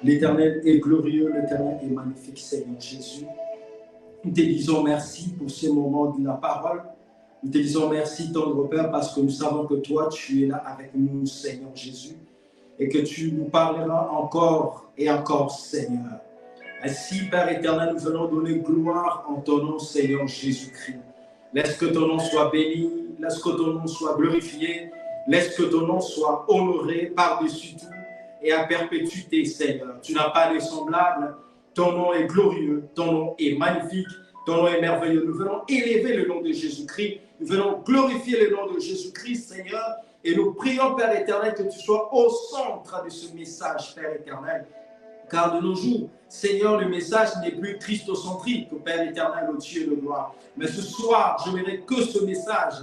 L'Éternel est glorieux, l'Éternel est magnifique, Seigneur Jésus. Nous te disons merci pour ce moment de la parole. Nous te disons merci, tendre Père, parce que nous savons que toi, tu es là avec nous, Seigneur Jésus, et que tu nous parleras encore et encore, Seigneur. Ainsi, Père éternel, nous venons donner gloire en ton nom, Seigneur Jésus-Christ. Laisse que ton nom soit béni, laisse que ton nom soit glorifié, laisse que ton nom soit honoré par-dessus tout et à perpétuité, Seigneur. Tu n'as pas de semblable, ton nom est glorieux, ton nom est magnifique, ton nom est merveilleux. Nous venons élever le nom de Jésus-Christ, nous venons glorifier le nom de Jésus-Christ, Seigneur, et nous prions, Père éternel, que tu sois au centre de ce message, Père éternel. Car de nos jours, Seigneur, le message n'est plus christocentrique, Père éternel, au Dieu de gloire. Mais ce soir, je verrai que ce message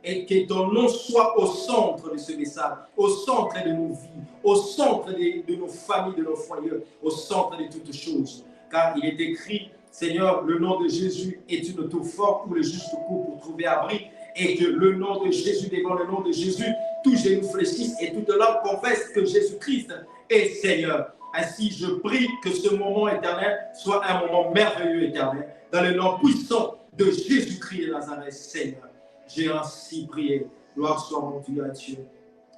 et que ton nom soit au centre de ce message, au centre de nos vies, au centre de nos familles, de nos foyers, au centre de toutes choses. Car il est écrit, Seigneur, le nom de Jésus est une tour forte où le juste court pour trouver abri, et que le nom de Jésus, devant le nom de Jésus, tous genoux fléchissent et toute langue confesse que Jésus-Christ est Seigneur. Ainsi, je prie que ce moment éternel soit un moment merveilleux éternel, dans le nom puissant de Jésus-Christ de Nazareth, Seigneur. J'ai ainsi prié. Gloire soit rendue à Dieu.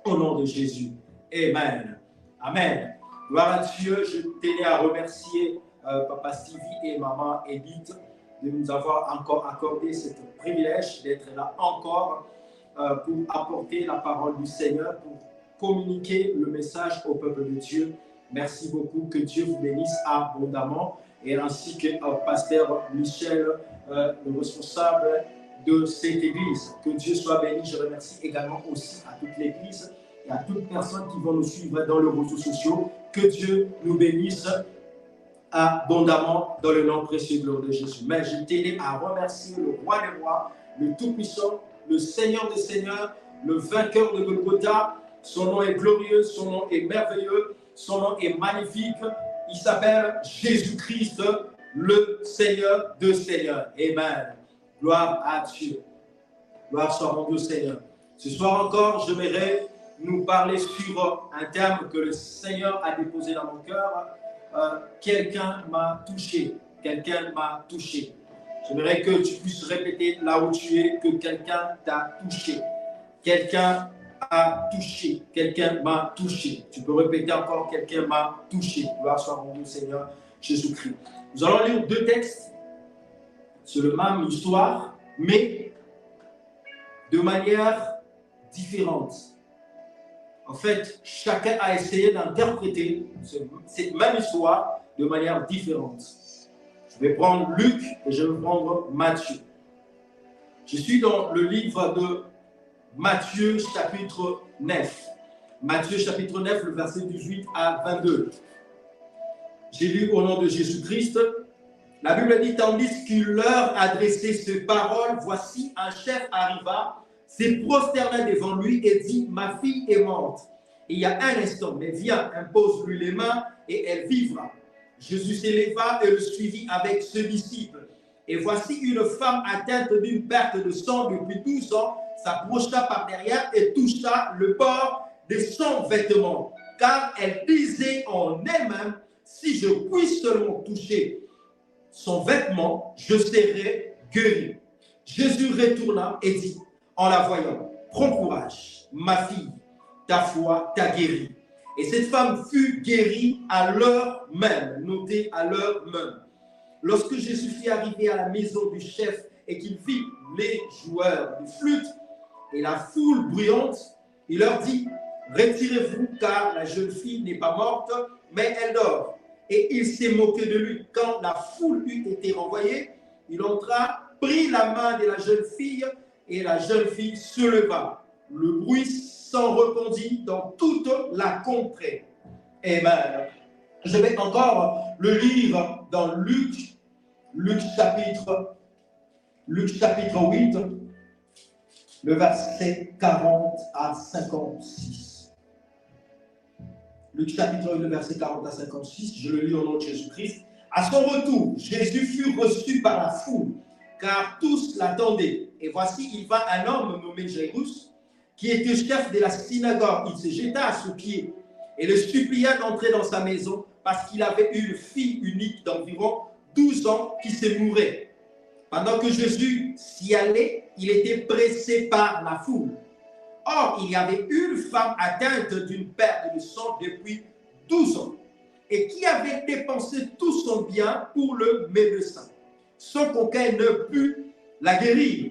Au nom de Jésus. Amen. Amen. Gloire à Dieu. Je tenais à remercier Papa Stevie et Maman Edith de nous avoir encore accordé ce privilège d'être là encore pour apporter la parole du Seigneur, pour communiquer le message au peuple de Dieu. Merci beaucoup, que Dieu vous bénisse abondamment, et ainsi que pasteur Michel, le responsable de cette église. Que Dieu soit béni. Je remercie également aussi à toute l'église et à toutes personnes qui vont nous suivre dans les réseaux sociaux. Que Dieu nous bénisse abondamment dans le nom précieux de Jésus. Mais je tenais à remercier le roi des rois, le tout-puissant, le Seigneur des seigneurs, le vainqueur de Golgotha. Son nom est glorieux, son nom est merveilleux, son nom est magnifique. Il s'appelle Jésus-Christ, le Seigneur de seigneurs. Amen. Gloire à Dieu. Gloire soit rendue au Seigneur. Ce soir encore, j'aimerais nous parler sur un thème que le Seigneur a déposé dans mon cœur. Quelqu'un m'a touché. Quelqu'un m'a touché. J'aimerais que tu puisses répéter là où tu es que quelqu'un t'a touché. Quelqu'un a touché. Quelqu'un m'a touché. Tu peux répéter encore, quelqu'un m'a touché. Gloire soit rendue au Seigneur Jésus-Christ. Nous allons lire deux textes sur la même histoire, mais de manière différente. En fait, chacun a essayé d'interpréter cette même histoire de manière différente. Je vais prendre Luc et je vais prendre Matthieu. Je suis dans le livre de Matthieu chapitre 9. Matthieu chapitre 9, le verset 18 à 22. J'ai lu au nom de Jésus-Christ. La Bible dit, tandis qu'il leur adressait ces paroles, voici un chef arriva, s'est prosterné devant lui et dit, ma fille est morte. Et il y a un instant, mais viens, impose-lui les mains et elle vivra. Jésus s'éleva et le suivit avec ce disciple. Et voici une femme atteinte d'une perte de sang depuis 12 ans s'approcha par derrière et toucha le bord de son vêtement. Car elle disait en elle-même, si je puis seulement toucher son vêtement, je serai guéri. Jésus retourna et dit, en la voyant, prends courage, ma fille, ta foi t'a guérie. Et cette femme fut guérie à l'heure même, notez à l'heure même. Lorsque Jésus fut arrivé à la maison du chef et qu'il vit les joueurs de flûte et la foule bruyante, il leur dit, retirez-vous car la jeune fille n'est pas morte, mais elle dort. Et il s'est moqué de lui. Quand la foule eut été renvoyée, il entra, prit la main de la jeune fille et la jeune fille se leva. Le bruit s'en répandit dans toute la contrée. Amen. Je vais encore le lire dans Luc chapitre 8, le verset 40 à 56. Luc chapitre 8, le verset 40 à 56, je le lis au nom de Jésus-Christ. À son retour, Jésus fut reçu par la foule, car tous l'attendaient. Et voici, il vint un homme nommé Jairus, qui était chef de la synagogue. Il se jeta à ses pieds et le supplia d'entrer dans sa maison, parce qu'il avait une fille unique d'environ 12 ans qui s'est mourée. Pendant que Jésus s'y allait, il était pressé par la foule. Or, il y avait une femme atteinte d'une perte de sang depuis 12 ans et qui avait dépensé tout son bien pour le médecin, sans qu'aucun ne pût la guérir.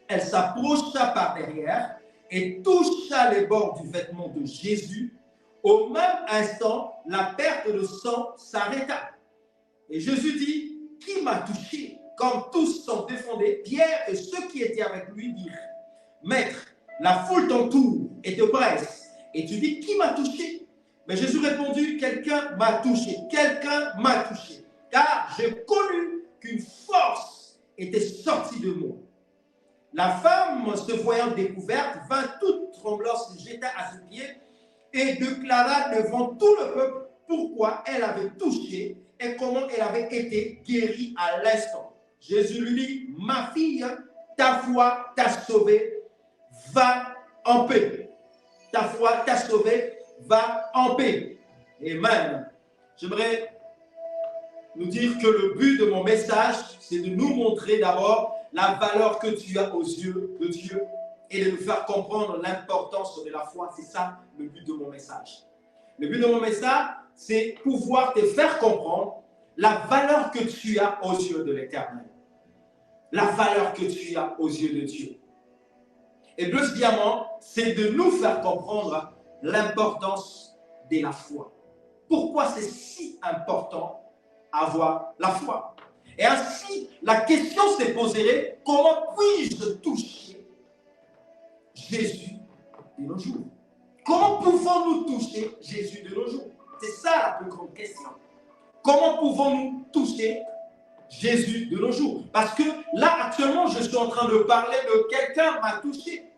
Elle s'approcha par derrière et toucha les bords du vêtement de Jésus. Au même instant, la perte de sang s'arrêta. Et Jésus dit, « Qui m'a touché ?» Comme tous s'en défendaient, Pierre et ceux qui étaient avec lui dirent, « Maître, la foule t'entoure et te presse. Et tu dis, qui m'a touché? » Mais Jésus répondit, « Quelqu'un m'a touché, quelqu'un m'a touché. Car j'ai connu qu'une force était sortie de moi. » La femme, se voyant découverte, vint toute tremblante, se jeta à ses pieds et déclara devant tout le peuple pourquoi elle avait touché et comment elle avait été guérie à l'instant. Jésus lui dit, « Ma fille, ta foi t'a sauvée, va en paix. » Ta foi t'a sauvée, va en paix. Amen. J'aimerais nous dire que le but de mon message, c'est de nous montrer d'abord la valeur que tu as aux yeux de Dieu et de nous faire comprendre l'importance de la foi. C'est ça le but de mon message. Le but de mon message, c'est pouvoir te faire comprendre la valeur que tu as aux yeux de l'Éternel. La valeur que tu as aux yeux de Dieu. Et deuxièmement, c'est de nous faire comprendre l'importance de la foi. Pourquoi c'est si important avoir la foi? Et ainsi, la question s'est posée, comment puis-je toucher Jésus de nos jours? Comment pouvons-nous toucher Jésus de nos jours? C'est ça la plus grande question. Comment pouvons-nous toucher Jésus de nos jours? Parce que là, actuellement, je suis en train de parler de quelqu'un m'a touché.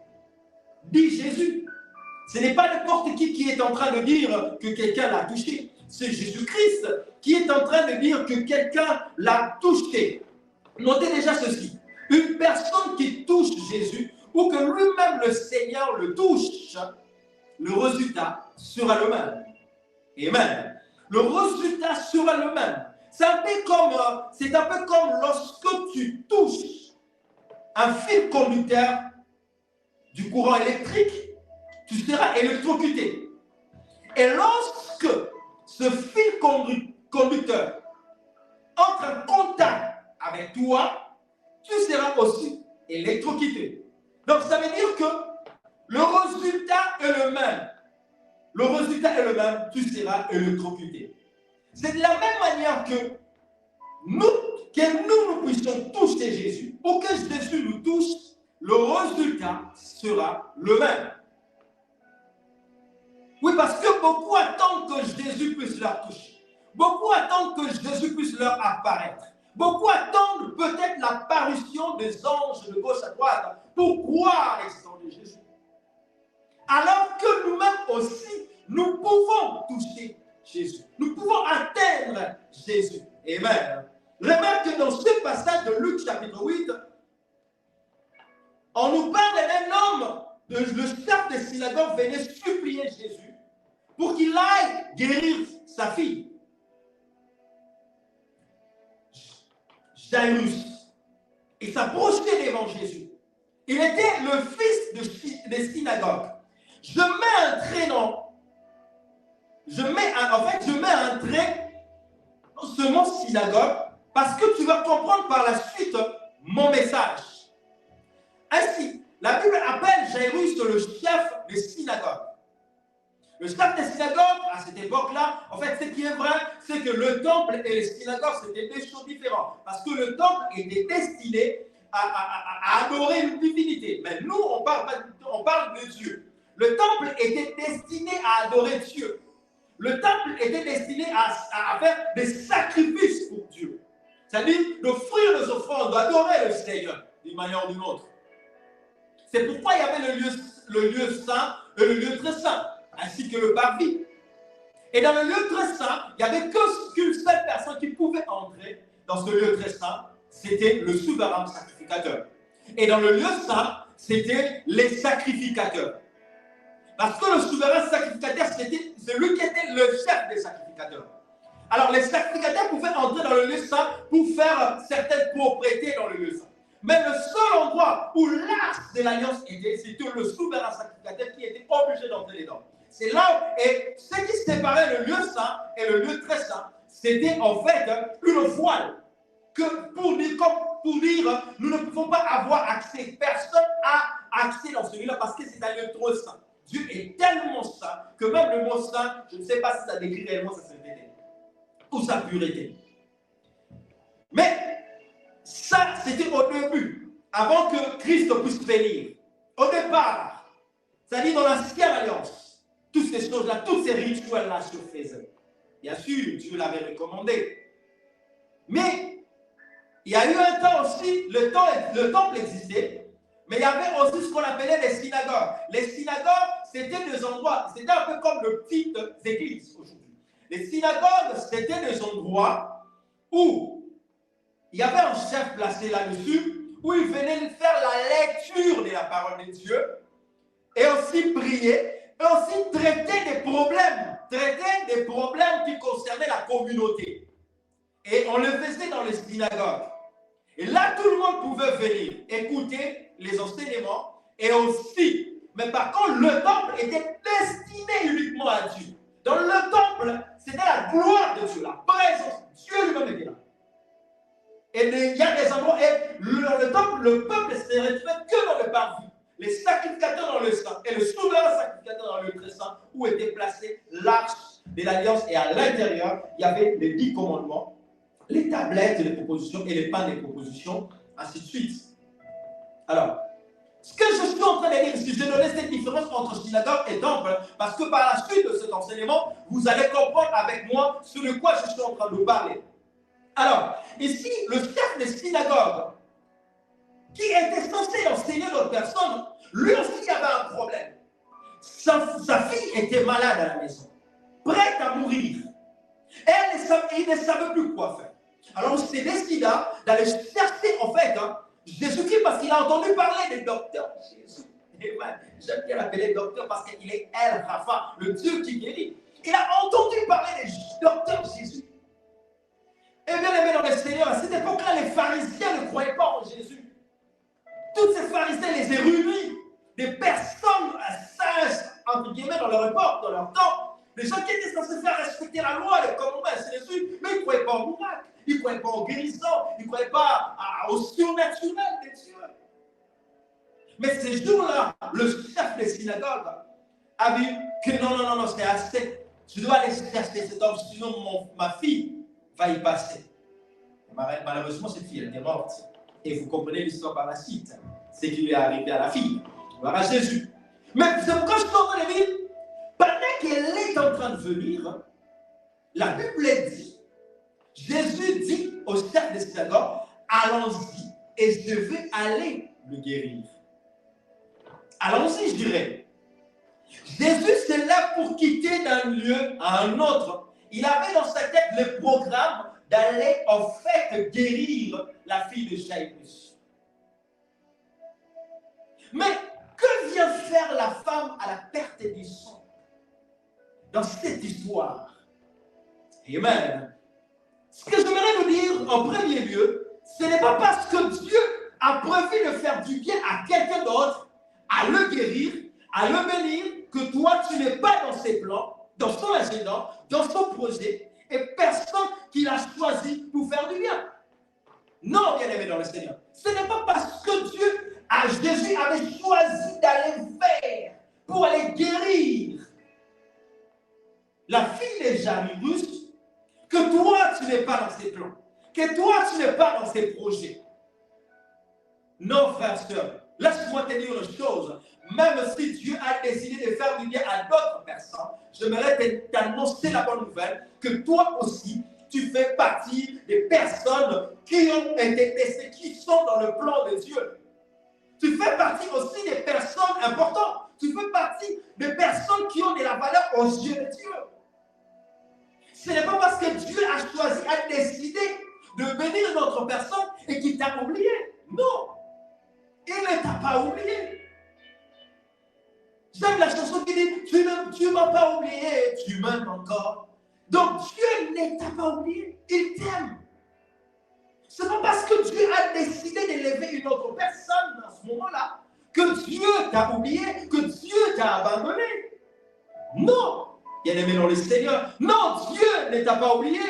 Dit Jésus. Ce n'est pas n'importe qui est en train de dire que quelqu'un l'a touché. C'est Jésus-Christ qui est en train de dire que quelqu'un l'a touché. Notez déjà ceci. Une personne qui touche Jésus ou que lui-même le Seigneur le touche, le résultat sera le même. Amen. Le résultat sera le même. C'est un peu comme lorsque tu touches un fil conducteur du courant électrique, tu seras électrocuté. Et lorsque ce fil conducteur entre en contact avec toi, tu seras aussi électrocuté. Donc ça veut dire que le résultat est le même. Le résultat est le même, tu seras électrocuté. C'est de la même manière que nous puissions toucher Jésus, ou que Jésus nous touche, le résultat sera le même. Oui, parce que beaucoup attendent que Jésus puisse leur toucher. Beaucoup attendent que Jésus puisse leur apparaître. Beaucoup attendent peut-être l'apparition des anges de gauche à droite pour croire l'existence de Jésus. Alors que nous-mêmes aussi, nous pouvons toucher Jésus. Nous pouvons atteindre Jésus. Amen. Remarque que dans ce passage de Luc chapitre 8, on nous parle d'un homme, le chef de synagogue venait supplier Jésus pour qu'il aille guérir sa fille. Jairus. Il s'approchait devant Jésus. Il était le fils des synagogues. Je mets un trait dans ce mot synagogue parce que tu vas comprendre par la suite mon message. Ainsi, la Bible appelle Jairus le chef des synagogues. Le chef des synagogues, à cette époque-là, en fait, ce qui est vrai, c'est que le temple et les synagogues, c'était des choses différentes. Parce que le temple était destiné à adorer une divinité. Mais nous, on parle de Dieu. Le temple était destiné à adorer Dieu. Le temple était destiné à faire des sacrifices pour Dieu. C'est-à-dire d'offrir des offrandes, d'adorer le Seigneur d'une manière ou d'une autre. C'est pourquoi il y avait le lieu saint et le lieu très saint, ainsi que le parvis. Et dans le lieu très saint, il n'y avait qu'une seule personne qui pouvait entrer dans ce lieu très saint, c'était le souverain sacrificateur. Et dans le lieu saint, c'était les sacrificateurs. Parce que le souverain sacrificateur, c'est lui qui était le chef des sacrificateurs. Alors, les sacrificateurs pouvaient entrer dans le lieu saint pour faire certaines propriétés dans le lieu saint. Mais le seul endroit où l'arche de l'alliance était, c'était le souverain sacrificateur qui était obligé d'entrer dedans. C'est là où, et ce qui séparait le lieu saint et le lieu très saint, c'était en fait une voile. Que pour dire, nous ne pouvons pas avoir accès. Personne n'a accès dans celui-là parce que c'est un lieu trop saint. Dieu est tellement saint que même le mot saint, je ne sais pas si ça décrit réellement sa sainteté ou sa pureté. Mais ça, c'était au début, avant que Christ puisse venir. Au départ, c'est-à-dire dans l'ancienne alliance, toutes ces choses-là, tous ces rituels-là se faisaient. Bien sûr, Dieu l'avait recommandé. Mais il y a eu un temps aussi, le temple existait, mais il y avait aussi ce qu'on appelait les synagogues. Les synagogues, c'était des endroits, c'était un peu comme de petites églises aujourd'hui. Les synagogues, c'était des endroits où il y avait un chef placé là-dessus, où il venait faire la lecture de la parole de Dieu, et aussi prier, et aussi traiter des problèmes qui concernaient la communauté. Et on le faisait dans les synagogues. Et là, tout le monde pouvait venir écouter les enseignements et aussi, mais par contre, le temple était destiné uniquement à Dieu. Dans le temple, c'était la gloire de Dieu, la présence. Dieu lui-même était là. Et il y a des endroits, et le temple, le peuple ne se retrouvait que dans le parvis. Les sacrificateurs dans le saint et le souverain sacrificateur dans le très saint, où était placée l'arche de l'alliance. Et à l'intérieur, il y avait les 10 commandements, les tablettes des propositions et les pains des propositions, ainsi de suite. Alors, ce que je suis en train de dire ici, j'ai donné cette différence entre synagogue et temple, parce que par la suite de cet enseignement, vous allez comprendre avec moi sur de quoi je suis en train de parler. Alors, ici, le chef des synagogues, qui était censé enseigner d'autres personnes, lui aussi avait un problème. Sa fille était malade à la maison, prête à mourir. Il ne savait plus quoi faire. Alors il s'est décidé d'aller chercher en fait Jésus-Christ parce qu'il a entendu parler des docteurs Jésus. J'aime bien l'appeler docteur parce qu'il est El Rapha, le Dieu qui guérit. Il a entendu parler des docteurs Jésus. Et bien aimé dans le Seigneur, à cette époque-là, les pharisiens ne croyaient pas en Jésus. Tous ces pharisiens, les érudits, des personnes sages, entre guillemets, dans leur époque, dans leur temps, les gens qui étaient censés faire respecter la loi, les commandements, ainsi de suite, mais ils ne croyaient pas au miracle, ils ne croyaient pas aux guérisons, ils ne croyaient pas au surnaturel de Dieu. Mais ces jours-là, le chef des synagogues a vu que non, c'est assez. Je dois aller chercher cet homme, sinon ma fille va y passer. Malheureusement, cette fille, elle était morte. Et vous comprenez l'histoire par la suite. Ce qui lui est arrivé à la fille. Voilà Jésus. Mais c'est pourquoi je suis en train de dire, pendant qu'elle est en train de venir, la Bible dit, Jésus dit au chef des synagogues, allons-y et je vais aller le guérir. Allons-y, je dirais. Jésus s'est là pour quitter d'un lieu à un autre. Il avait dans sa tête le programme d'aller en fait guérir la fille de Jairus. Mais que vient faire la femme à la perte du sang dans cette histoire? Amen. Ce que j'aimerais vous dire en premier lieu, ce n'est pas parce que Dieu a prévu de faire du bien à quelqu'un d'autre, à le guérir, à le bénir, que toi tu n'es pas dans ses plans, dans son agenda, dans son projet, et personne qui l'a choisi pour faire du bien. Non, bien aimé dans le Seigneur. Ce n'est pas parce que Jésus avait choisi d'aller faire pour aller guérir la fille de Jairus que toi tu n'es pas dans ses plans, que toi tu n'es pas dans ses projets. Non, frère, sœur, laisse-moi te dire une chose. Même si Dieu a décidé de faire du bien à d'autres personnes, j'aimerais t'annoncer la bonne nouvelle que toi aussi, tu fais partie des personnes qui ont été testées, qui sont dans le plan de Dieu. Tu fais partie aussi des personnes importantes. Tu fais partie des personnes qui ont de la valeur aux yeux de Dieu. Ce n'est pas parce que Dieu a choisi, a décidé de bénir notre personne et qu'il t'a oublié. Non. Il ne t'a pas oublié. J'aime la chanson qui dit, tu ne m'as pas oublié, tu m'aimes encore. Donc Dieu ne t'a pas oublié, il t'aime. Ce n'est pas parce que Dieu a décidé d'élever une autre personne dans ce moment-là que Dieu t'a oublié, que Dieu t'a abandonné. Non, bien-aimé dans le Seigneur, non, Dieu ne t'a pas oublié.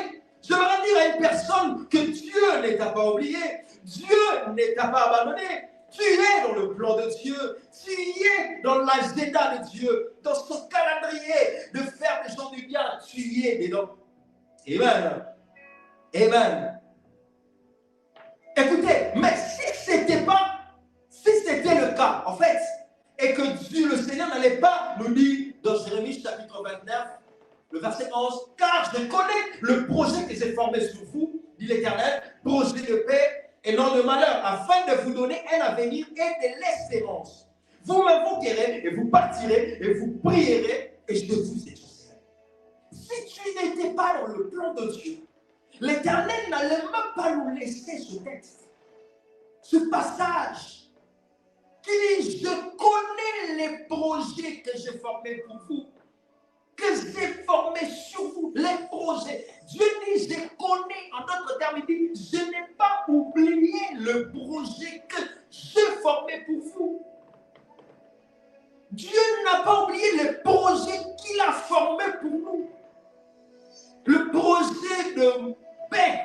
J'aimerais dire à une personne que Dieu ne t'a pas oublié, Dieu ne t'a pas abandonné. Tu es dans le plan de Dieu, tu es dans l'agenda de Dieu, dans son calendrier de faire des gens du bien, tu y es dedans. Amen. Amen. Écoutez, mais si c'était le cas, en fait, et que Dieu, le Seigneur, n'allait pas nous dire dans Jérémie chapitre 29, le verset 11, car je connais le projet que j'ai formé sur vous, dit l'Éternel, projet de paix et non de malheur, afin de vous donner un avenir et de l'espérance. Vous m'invoquerez et vous partirez et vous prierez et je vous exaucerai. Si tu n'étais pas dans le plan de Dieu, l'Éternel n'allait même pas nous laisser ce texte, ce passage qui dit, je connais les projets que j'ai formés pour vous, que j'ai formés sur vous, les projets. Dieu dit, je connais, en d'autres termes, il dit, je n'ai pas oublié le projet que j'ai formé pour vous. Dieu n'a pas oublié le projet qu'il a formé pour nous. Le projet de paix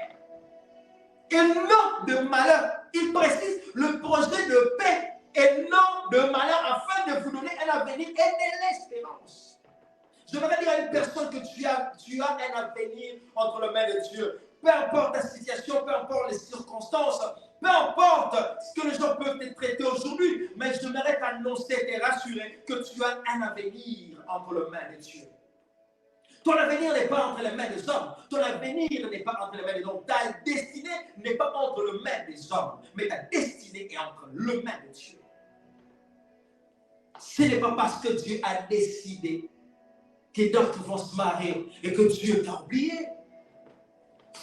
et non de malheur. Il précise le projet de paix et non de malheur afin de vous donner un avenir et de l'espérance. Je voudrais dire à une personne que tu as un avenir entre les mains de Dieu. Peu importe la situation, peu importe les circonstances, peu importe ce que les gens peuvent te traiter aujourd'hui, mais je voudrais t'annoncer et te rassurer que tu as un avenir entre les mains de Dieu. Ton avenir n'est pas entre les mains des hommes. Ton avenir n'est pas entre les mains des hommes. Ta destinée n'est pas entre les mains des hommes, mais ta destinée est entre les mains de Dieu. Ce n'est pas parce que Dieu a décidé que d'autres vont se marier et que Dieu t'a oublié.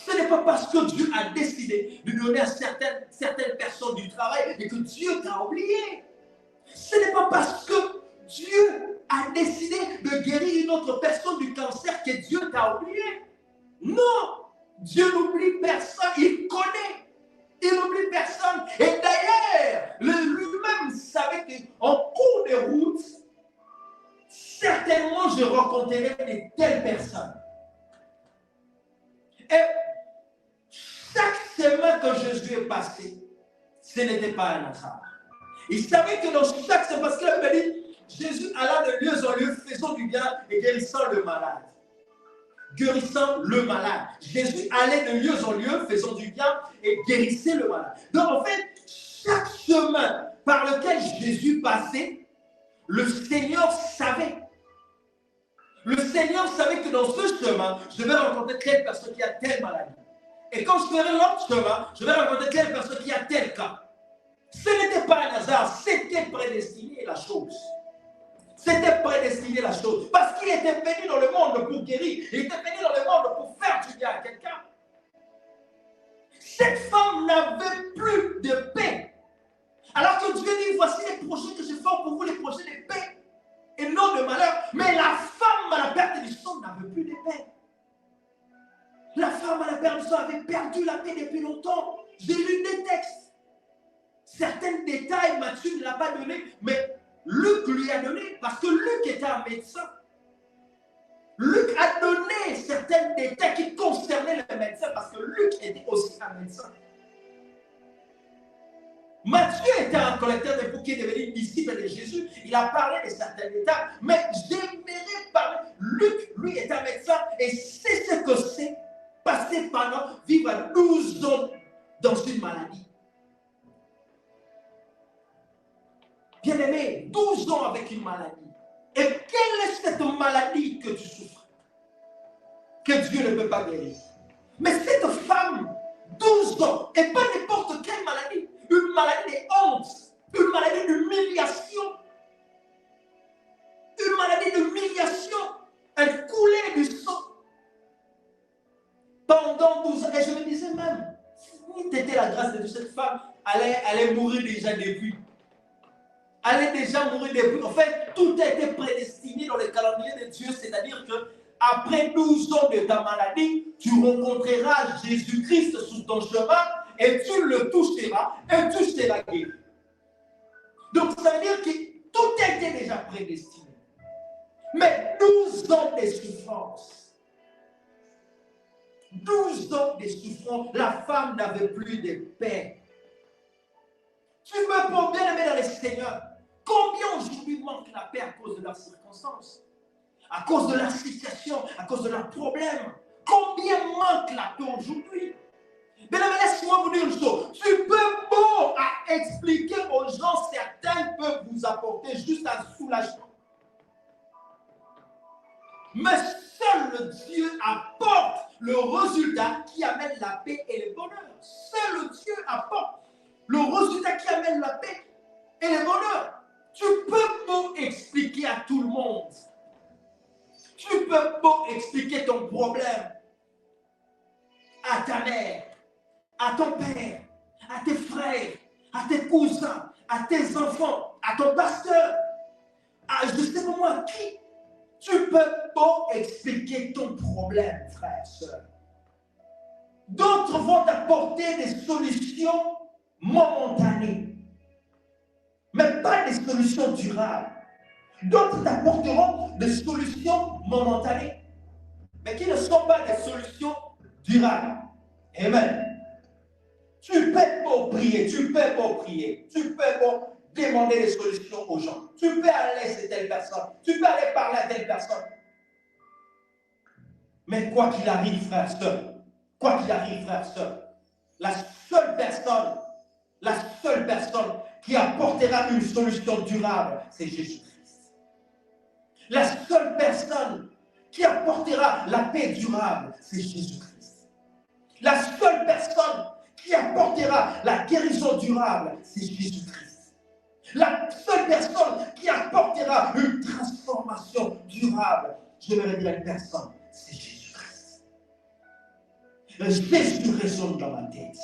Ce n'est pas parce que Dieu a décidé de donner à certaines personnes du travail et que Dieu t'a oublié. Ce n'est pas parce que Dieu a décidé de guérir une autre personne du cancer que Dieu t'a oublié. Non, Dieu n'oublie personne, il connaît. Il n'oublie personne. Et d'ailleurs, lui-même savait qu'en cours de route, certainement je rencontrerai de telles personnes. Et chaque semaine que Jésus est passé, ce n'était pas un hasard. Il savait que dans chaque semaine, parce qu'il avait dit, Jésus alla de lieu en lieu, faisant du bien et guérissant le malade. Guérissant le malade. Jésus allait de lieu en lieu, faisant du bien et guérissait le malade. Donc en fait, chaque chemin par lequel Jésus passait, le Seigneur savait. Le Seigneur savait que dans ce chemin, je vais rencontrer telle personne qui a telle maladie. Et quand je ferai l'autre chemin, je vais rencontrer telle personne qui a tel cas. Ce n'était pas un hasard, c'était prédestiné la chose. C'était prédestiné la chose. Parce qu'il était venu dans le monde pour guérir. Il était venu dans le monde pour faire du bien à quelqu'un. Cette femme n'avait plus de paix. Alors que Dieu dit, voici les projets que je fais pour vous, les projets de paix et non de malheur. Mais la femme à la perte du sang n'avait plus de paix. La femme à la perte du sang avait perdu la paix depuis longtemps. J'ai lu des textes. Certains détails, Matthieu ne l'a pas donné, mais Luc lui a donné, parce que Luc était un médecin. Luc a donné certains détails qui concernaient le médecin, parce que Luc était aussi un médecin. Matthieu était un collecteur de bouquets devenu disciple de Jésus. Il a parlé de certains détails, mais j'aimerais parler. Luc, lui, est un médecin et c'est ce que c'est passer pendant, vivre 12 ans dans une maladie. Bien-aimé, 12 ans avec une maladie. Et quelle est cette maladie que tu souffres? Que Dieu ne peut pas guérir. Mais cette femme, 12 ans, et pas n'importe quelle maladie, une maladie de honte, une maladie d'humiliation. Une maladie d'humiliation. Elle coulait du sang. Pendant 12 ans. Et je me disais même, si c'était la grâce de Dieu, cette femme allait mourir déjà depuis. Elle est déjà mourir depuis. En fait, tout a été prédestiné dans le calendrier de Dieu, c'est-à-dire que après 12 ans de ta maladie, tu rencontreras Jésus-Christ sur ton chemin et tu le toucheras et tu seras guéri. Donc, ça veut dire que tout était déjà prédestiné. Mais 12 ans de souffrance, 12 ans de souffrance, la femme n'avait plus de paix. Tu me prends bien aimé dans le Seigneur. Combien aujourd'hui manque la paix à cause de leurs circonstances, à cause de la situation, à cause de leurs problèmes? Combien manque la paix aujourd'hui? Mais laisse-moi vous dire une chose. Tu peux beau à expliquer aux gens, certains peuvent vous apporter juste un soulagement. Mais seul le Dieu apporte le résultat qui amène la paix et le bonheur. Seul le Dieu apporte le résultat qui amène la paix et le bonheur. Tu peux pas expliquer à tout le monde. Tu peux pas expliquer ton problème à ta mère, à ton père, à tes frères, à tes cousins, à tes enfants, à ton pasteur, à je sais pas moi qui. Tu ne peux pas expliquer ton problème, frère, soeur. D'autres vont t'apporter des solutions momentanées, mais pas des solutions durables. D'autres t'apporteront des solutions momentanées, mais qui ne sont pas des solutions durables. Amen. Tu peux pas prier, tu peux pas prier, tu peux pas demander des solutions aux gens. Tu peux aller chez telle personne, tu peux aller parler à telle personne. Mais quoi qu'il arrive, frère, soeur, quoi qu'il arrive, frère, soeur, la seule personne qui apportera une solution durable, c'est Jésus-Christ. La seule personne qui apportera la paix durable, c'est Jésus-Christ. La seule personne qui apportera la guérison durable, c'est Jésus-Christ. La seule personne qui apportera une transformation durable, je vais dire une personne, c'est Jésus-Christ. Jésus résonne dans ma tête.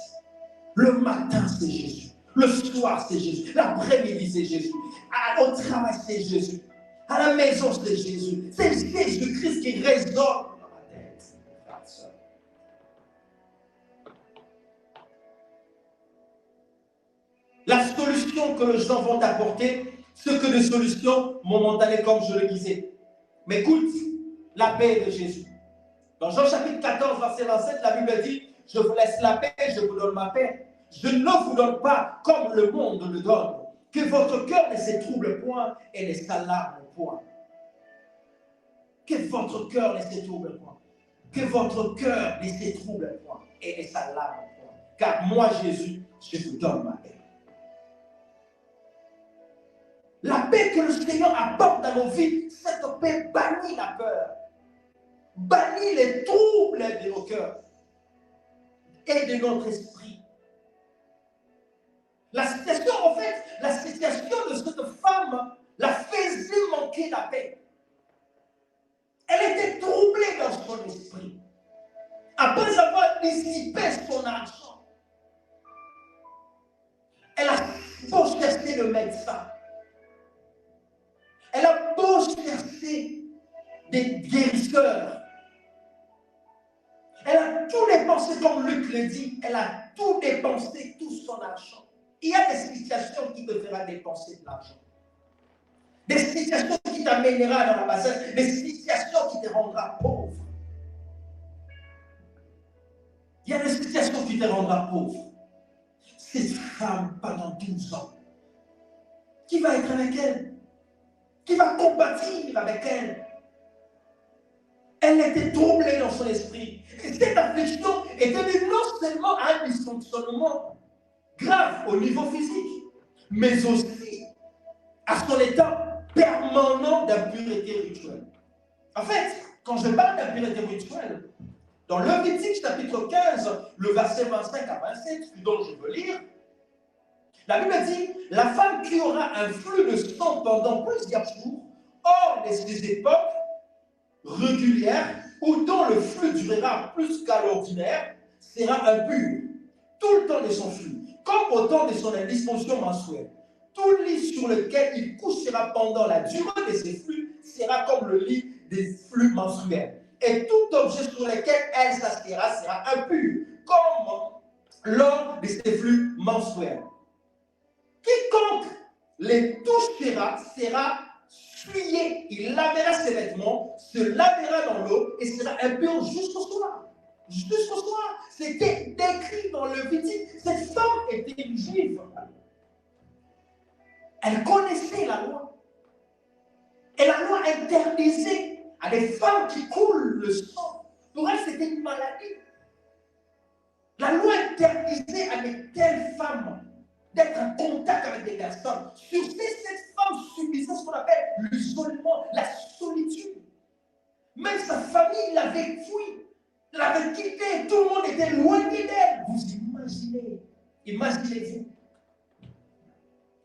Le matin, c'est Jésus. Le soir, c'est Jésus. L'après-midi, c'est Jésus. Au travail, c'est Jésus. À la maison, c'est Jésus. C'est Jésus-Christ qui résonne dans ma tête. La solution que les gens vont t'apporter, ce que des solutions momentanées, comme je le disais. Mais écoute, la paix de Jésus. Dans Jean chapitre 14, verset 27, la Bible dit, je vous laisse la paix, je vous donne ma paix. Je ne vous donne pas comme le monde le donne. Que votre cœur ne se trouble point et ne s'alarme point. Que votre cœur ne se trouble point. Que votre cœur ne se trouble point et ne s'alarme point. Car moi, Jésus, je vous donne ma paix. La paix que le Seigneur apporte dans nos vies, cette paix bannit la peur, bannit les troubles de nos cœurs et de notre esprit. La situation, en fait, la situation de cette femme la faisait manquer la paix. Elle était troublée dans son esprit. Après avoir dissipé son argent, elle a beau chercher le médecin. Elle a beau chercher des guérisseurs. Elle a tout dépensé, comme Luc le dit, elle a tout dépensé, tout son argent. Il y a des situations qui te feront dépenser de l'argent. Des situations qui t'amèneront dans la bassesse, des situations qui te rendront pauvre. Il y a des situations qui te rendront pauvre. Cette femme, pendant 12 ans, qui va être avec elle? Qui va compatir avec elle? Elle était troublée dans son esprit. Et cette affliction était due non seulement à un dysfonctionnement grave au niveau physique, mais aussi à son état permanent d'impureté rituelle. En fait, quand je parle d'impureté rituelle, dans Lévitique chapitre 15, le verset 25 à 27, dont je veux lire, la Bible dit, la femme qui aura un flux de sang pendant plusieurs jours, hors de ces époques régulières, ou dont le flux durera plus qu'à l'ordinaire, sera impure tout le temps de son flux, comme au temps de son indisposition mensuelle. Tout lit sur lequel il couchera pendant la durée de ses flux sera comme le lit des flux menstruels. et tout objet sur lequel elle s'assiera sera impur, comme lors de ses flux menstruels. Quiconque les touchera sera souillé, il lavera ses vêtements, se lavera dans l'eau et sera impur jusqu'au soir. Jusqu'au soir. C'était décrit dans le Lévitique. Cette femme était une juive. Elle connaissait la loi. Et la loi interdisait à des femmes qui coulent le sang. Pour elle, c'était une maladie. La loi interdisait à de telles femmes d'être en contact avec des personnes. Sur cette femme subissait ce qu'on appelle l'isolement, la solitude. Même sa famille l'avait fui, l'avait quitté, tout le monde était éloigné d'elle. Vous imaginez, imaginez-vous.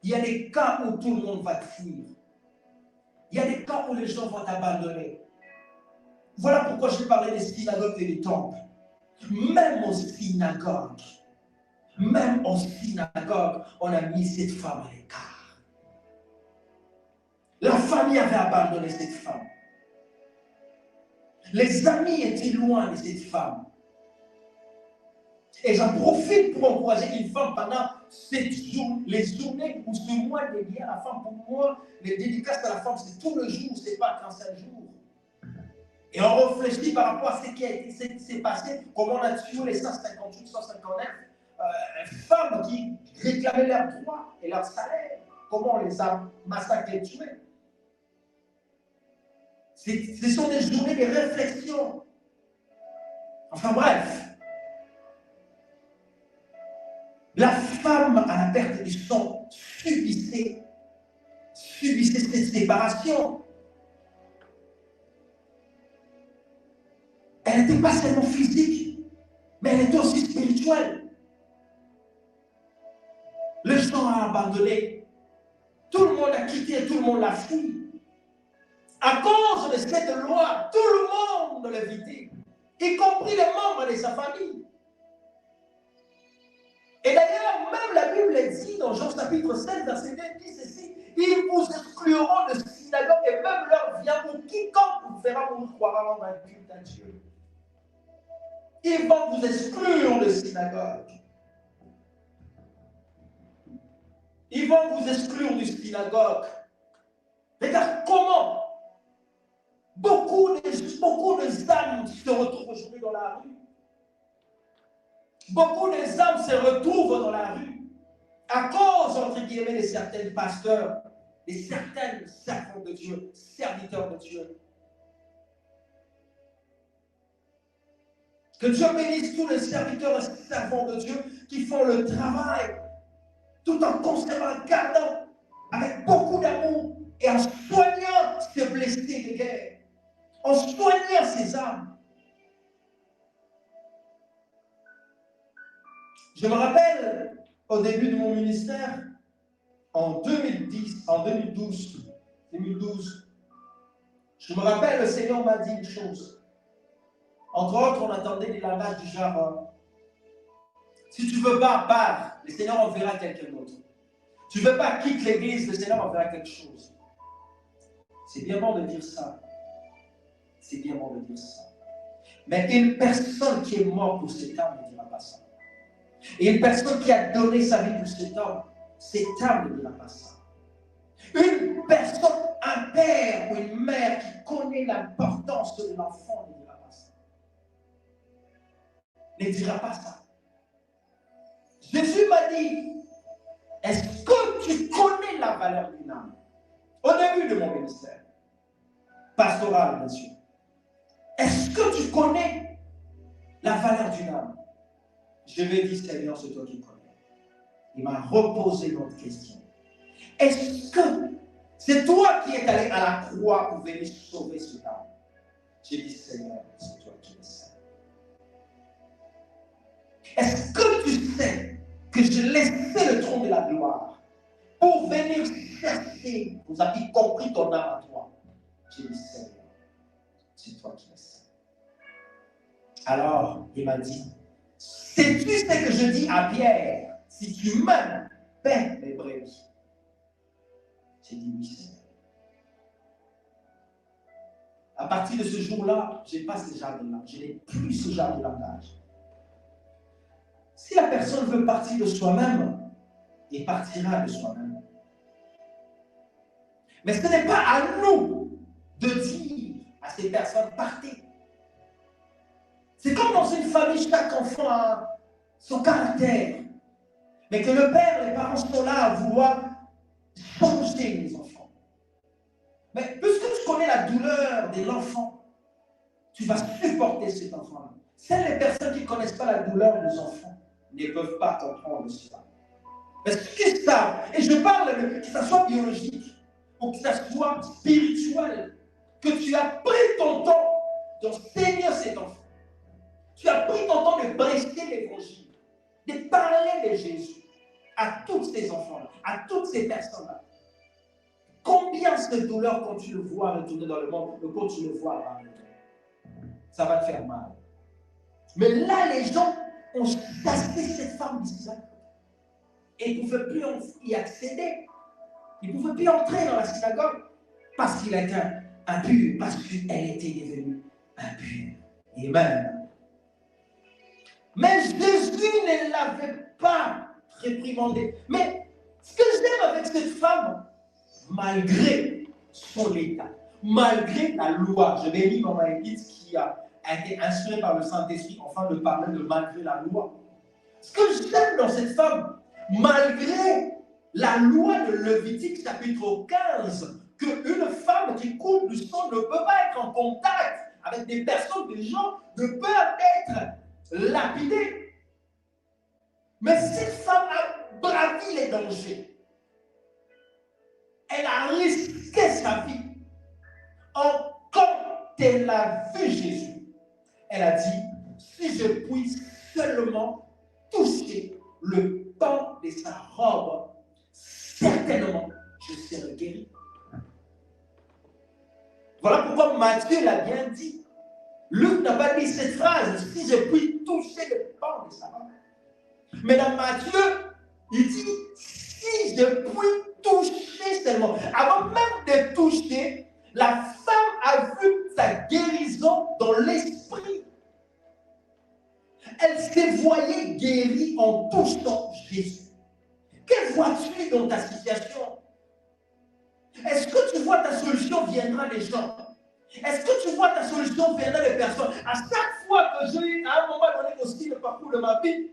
Il y a des cas où tout le monde va te fuir. Il y a des cas où les gens vont t'abandonner. Voilà pourquoi je parlais des synagogues et des temples. Même aux synagogues, on a mis cette femme à l'écart. La famille avait abandonné cette femme. Les amis étaient loin de cette femme. Et j'en profite pour encourager une femme pendant les journées où ce mois dédié à la femme. Pour moi, les dédicaces à la femme, c'est tout le jour, c'est pas 35 jours. Et on réfléchit par rapport à ce qui s'est passé, comment on a tué les 158, 159 femmes qui réclamaient leurs droits et leur salaire. Comment on les a massacrées et tuées. Ce sont des journées de réflexion. Enfin bref. La femme à la perte du sang subissait cette séparation. Elle n'était pas seulement physique, mais elle était aussi spirituelle. Le sang a abandonné. Tout le monde a quitté, tout le monde l'a fui. À cause de cette loi, tout le monde l'évitait, y compris les membres de sa famille. Et d'ailleurs, même la Bible dit dans Jean chapitre 7, verset 2, dit ceci: ils vous excluront de synagogue et même leur viande, ou quiconque vous fera mourir croira rendre un culte à Dieu. Ils vont vous exclure de synagogue. Ils vont vous exclure du synagogue. Regarde comment beaucoup d'âmes se retrouvent aujourd'hui dans la rue. Beaucoup d'âmes se retrouvent dans la rue à cause, entre guillemets, de certains pasteurs, de certains servants de Dieu, serviteurs de Dieu. Que Dieu bénisse tous les serviteurs et servants de Dieu qui font le travail tout en conservant, en gardant avec beaucoup d'amour et en soignant ces blessés de guerre, en soignant ces âmes. Je me rappelle, au début de mon ministère, en 2012, je me rappelle, le Seigneur m'a dit une chose. Entre autres, on attendait des langages du genre, si tu ne veux pas, pars, le Seigneur enverra quelqu'un d'autre. Tu ne veux pas, quitte l'église, le Seigneur enverra quelque chose. C'est bien bon de dire ça. C'est bien bon de dire ça. Mais une personne qui est morte pour cet homme ne dira pas ça. Et une personne qui a donné sa vie pour cet âme ne dira pas ça. Une personne, un père ou une mère qui connaît l'importance de l'enfant ne dira pas ça. Ne dira pas ça. Jésus m'a dit, est-ce que tu connais la valeur d'une âme? Au début de mon ministère, pastoral bien sûr. Est-ce que tu connais la valeur d'une âme? Je lui ai dit, Seigneur, c'est toi qui connais. Il m'a reposé l'autre question. Est-ce que c'est toi qui es allé à la croix pour venir sauver cette âme? J'ai dit, Seigneur, c'est toi qui le sais. Est-ce que tu sais que je laissais le trône de la gloire pour venir chercher, vous avez compris ton âme à toi? J'ai dit, Seigneur, c'est toi qui le sais. Alors, il m'a dit, sais-tu ce que je dis à Pierre? Si tu m'aimes, paie mes brebis. J'ai dit, oui, Seigneur. À partir de ce jour-là, je n'ai pas ce genre de langage. Je n'ai plus ce genre de langage. Si la personne veut partir de soi-même, elle partira de soi-même. Mais ce n'est pas à nous de dire à ces personnes, partez. C'est comme dans une famille, chaque enfant a son caractère. Mais que le père, les parents sont là à vouloir changer les enfants. Mais puisque tu connais la douleur de l'enfant, tu vas supporter cet enfant-là. Seules les personnes qui ne connaissent pas la douleur des enfants ne peuvent pas comprendre cela. Parce qu'ils savent, et je parle que ça soit biologique ou que ça soit spirituel, que tu as pris ton temps d'enseigner cet enfant. Tu as pris ton temps de prêcher l'évangile, de parler de Jésus à tous ces enfants-là, à toutes ces personnes-là. Combien de douleur quand tu le vois retourner dans le monde, quand tu le vois arriver, ça va te faire mal. Mais là, les gens ont chassé cette femme d'Israël. Et ils ne pouvaient plus y accéder. Ils ne pouvaient plus entrer dans la synagogue parce qu'il était impur, parce qu'elle était devenue impure. Amen. Mais Jésus ne l'avait pas réprimandé. Mais ce que j'aime avec cette femme, malgré son état, malgré la loi, je vais lire dans ma église qui a été inspirée par le Saint-Esprit afin de parler de malgré la loi. Ce que j'aime dans cette femme, malgré la loi de Lévitique chapitre 15, qu'une femme qui coule du sang ne peut pas être en contact avec des personnes, des gens ne peuvent être lapidés. Mais cette femme a bravi les dangers. Elle a risqué sa vie. Quand elle a vu Jésus, elle a dit, si je puis seulement toucher le pan de sa robe, certainement je serai guéri. Voilà pourquoi Matthieu l'a bien dit. Luc n'a pas dit cette phrase, si je puis toucher le pan de sa robe. Mais dans Matthieu, il dit, si je puis toucher seulement. Avant même de toucher, la femme a vu sa guérison dans l'esprit. Elle se voyait guérie en touchant Jésus. Que vois-tu dans ta situation? Est-ce que tu vois ta solution viendra des gens? Est-ce que tu vois ta solution viendra des personnes? À chaque fois que j'ai eu, à un moment donné aussi, le parcours de ma vie,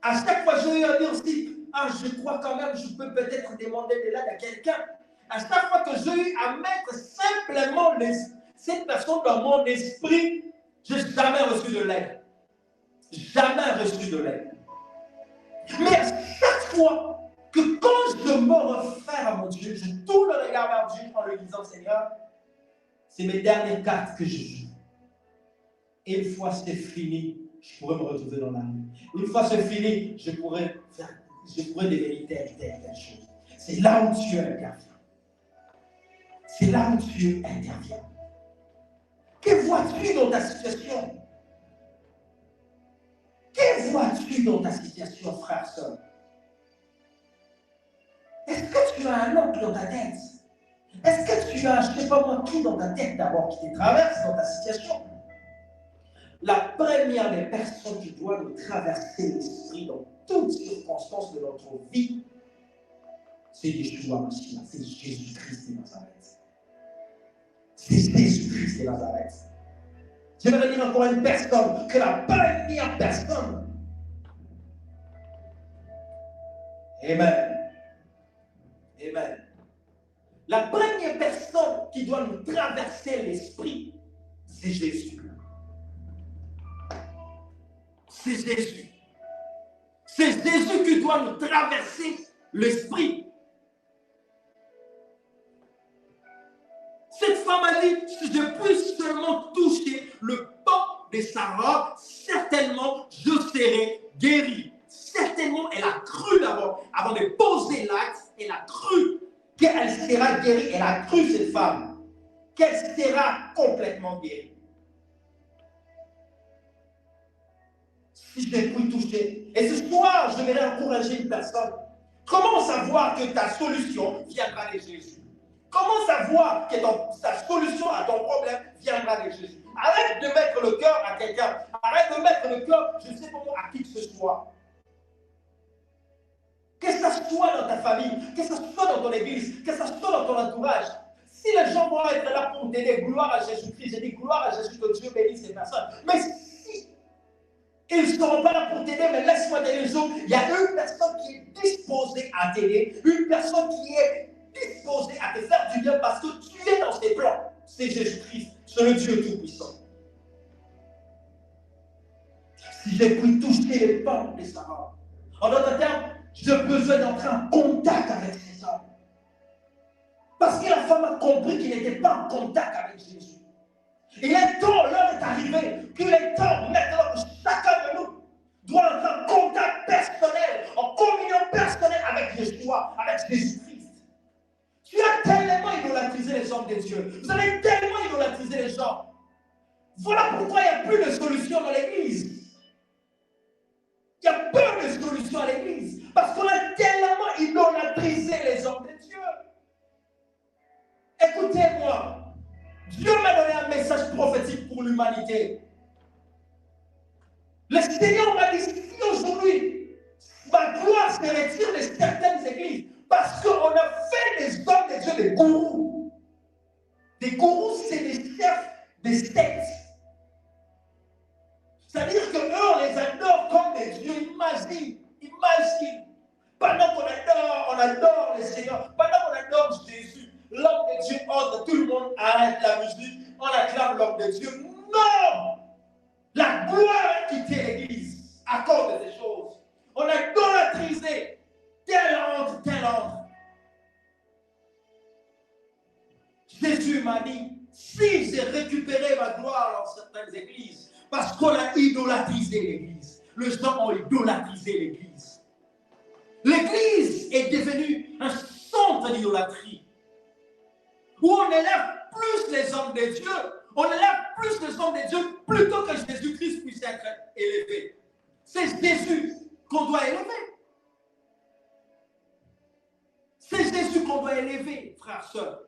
à chaque fois j'ai eu à dire aussi, je crois quand même, je peux peut-être demander de l'aide à quelqu'un. À chaque fois que j'ai eu à mettre simplement cette personne dans mon esprit, je n'ai jamais reçu de l'aide. Jamais reçu de l'aide. Mais à chaque fois que quand je me réfère à mon Dieu, je tourne le regard vers Dieu en lui disant, Seigneur, c'est mes dernières cartes que je joue. Et une fois c'est fini, je pourrais me retrouver dans la rue. Une fois c'est fini, je pourrais devenir telle chose. C'est là où Dieu intervient. C'est là où Dieu intervient. Que vois-tu dans ta situation? Que vois-tu dans ta situation, frère, sœur? Est-ce que tu as un oncle dans ta tête? Est-ce que tu as, je ne sais pas moi, qui dans ta tête d'abord qui te traverse dans ta situation? La première des personnes qui doit nous traverser l'esprit dans toutes circonstances de notre vie, c'est Yeshua Mashiach, c'est Jésus-Christ de Nazareth. C'est Jésus-Christ de Nazareth. Je vais dire encore une personne, que la première personne. Amen. Amen. La première personne qui doit nous traverser l'esprit, c'est Jésus. C'est Jésus. C'est Jésus qui doit nous traverser l'esprit. Cette femme a dit, si je puis seulement toucher le pan de sa robe, certainement je serai guéri. Certainement, elle a cru d'abord, avant de poser l'acte, elle a cru qu'elle sera guérie. Elle a cru, cette femme, qu'elle sera complètement guérie. Si je puis toucher. Et ce soir, je vais encourager une personne. Comment savoir que ta solution viendra de Jésus? Commence à voir que sa solution à ton problème viendra de Jésus. Arrête de mettre le cœur à quelqu'un. Arrête de mettre le cœur, je ne sais pas moi, à qui que ce soit. Que ça soit dans ta famille, que ça soit dans ton église, que ça soit dans ton entourage. Si les gens vont être là pour t'aider, gloire à Jésus-Christ, j'ai dit gloire à Jésus, que Dieu bénisse ces personnes. Mais si ils ne seront pas là pour t'aider, mais laisse-moi te dire une chose, il y a une personne qui est disposée à t'aider, une personne qui est disposée à te faire du bien parce que tu es dans ses plans. C'est Jésus-Christ, c'est le Dieu Tout-Puissant. Si j'ai pu toucher les pans de sa main, en d'autres termes, j'ai besoin d'entrer en contact avec ces hommes. Parce que la femme a compris qu'il n'était pas en contact avec Jésus. Et l'heure est arrivée, qu'il est temps maintenant que chacun de nous doit entrer en contact personnel, en communion personnelle avec Yeshua, avec Jésus-Christ. Tu as tellement idolâtrisé les hommes de Dieu. Vous avez tellement idolâtrisé les gens. Voilà pourquoi il n'y a plus de solution dans l'Église. Il y a peu de solutions à l'Église. Parce qu'on a tellement idolâtrisé les hommes de Dieu. Écoutez-moi. Dieu m'a donné un message prophétique pour l'humanité. Le Seigneur m'a dit, si aujourd'hui, ma gloire se retire de certaines églises, parce qu'on a fait des hommes de Dieu des gourous. Des gourous, c'est des chefs des sectes. C'est-à-dire qu'eux, on les adore comme des dieux. Imagine. Pendant qu'on adore le Seigneur, pendant qu'on adore Jésus, l'homme de Dieu ordre, tout le monde arrête la musique, on acclame l'homme de Dieu. Non! La gloire a quitté l'Église à cause de ces choses. On a idolâtrisé tel ordre. Jésus m'a dit, si j'ai récupéré ma gloire dans certaines églises, parce qu'on a idolâtrisé l'Église. Les gens ont idolâtrisé l'Église. L'Église est devenue un centre d'idolâtrie. Où on élève plus les hommes de Dieu, on élève plus les hommes de Dieu plutôt que Jésus-Christ puisse être élevé. C'est Jésus qu'on doit élever. C'est Jésus qu'on doit élever, frères, sœurs.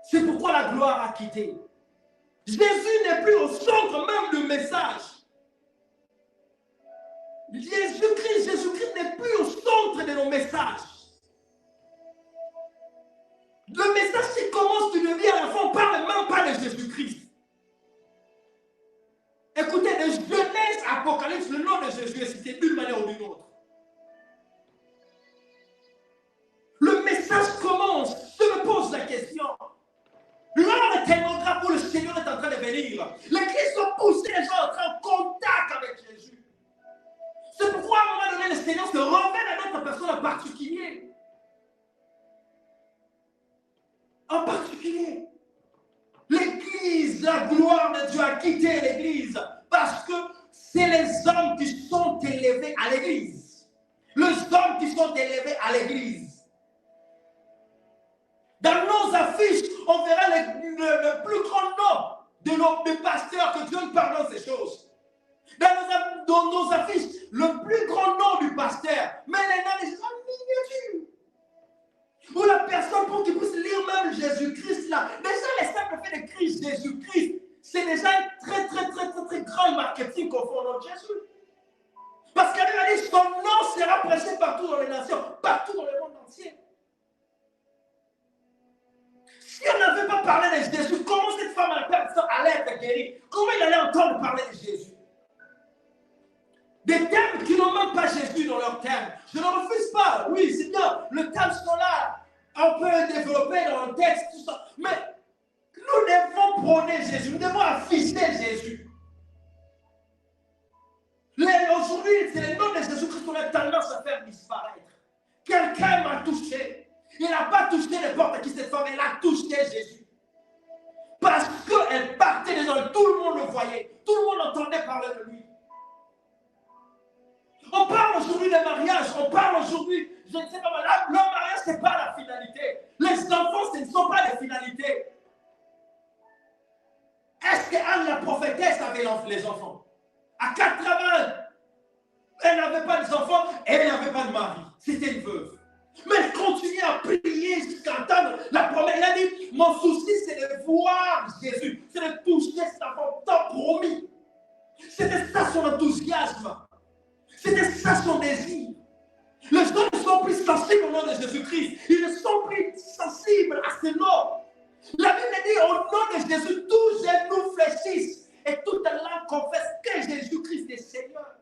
C'est pourquoi la gloire a quitté. Jésus n'est plus au centre même du message. Jésus-Christ n'est plus au centre de nos messages. Le message qui commence du début à la fin, on ne parle même pas de Jésus-Christ. Écoutez, de Genèse à Apocalypse, le nom de Jésus est cité d'une manière ou d'une autre. Le message commence, je me pose la question. L'heure est tellement grave où le Seigneur est en train de venir. L'Église doit pousser les gens à entrer en contact avec Jésus. C'est pourquoi à un moment donné, le Seigneur se révèle à notre personne en particulier. En particulier, l'Église, la gloire de Dieu a quitté l'Église parce que c'est les hommes qui sont élevés à l'Église. Les hommes qui sont élevés à l'Église. Dans nos affiches, on verra le plus grand nombre de nos pasteurs, que Dieu nous pardonne ces choses. Dans nos affiches, le plus grand nom du pasteur, mais les noms des gens miniatures. Ou la personne pour qu'il puisse lire même Jésus-Christ là. Déjà, les simples faits de Christ, Jésus-Christ, c'est déjà un très grand marketing qu'on fait au nom de Jésus. Parce qu'elle a dit, son nom sera prêché partout dans les nations, partout dans le monde entier. Si on n'avait pas parlé de Jésus, comment cette femme allait être guérie? Comment il allait entendre parler de Jésus? Des thèmes qui n'ont même pas Jésus dans leurs thèmes. Je ne refuse pas. Oui, c'est bien. Le thème sont là. On peut développer dans le texte, tout ça. Mais nous devons prôner Jésus. Nous devons afficher Jésus. Aujourd'hui, c'est le nom de Jésus-Christ qu'on a tendance à faire disparaître. Quelqu'un m'a touché. Il n'a pas touché n'importe qui cette femme. Elle a touché Jésus. Parce qu'elle partait des gens. Tout le monde le voyait. Tout le monde entendait parler de lui. On parle aujourd'hui des mariages, on parle aujourd'hui, je ne sais pas, le mariage, ce n'est pas la finalité. Les enfants, ce ne sont pas les finalités. Est-ce qu'Anne, la prophétesse, avait les enfants? À 80 ans, elle n'avait pas d'enfants et elle n'avait pas de mari. C'était une veuve. Mais continuez à prier jusqu'à entendre la promesse. Il a dit, mon souci, c'est de voir Jésus. C'est de toucher cet enfant tant promis. C'était ça son enthousiasme. C'était ça son désir. Les gens ne sont plus sensibles au nom de Jésus-Christ. Ils ne sont plus sensibles à ce nom. La Bible dit, au nom de Jésus, tous genoux fléchissent et toute langue confesse que Jésus-Christ est Seigneur.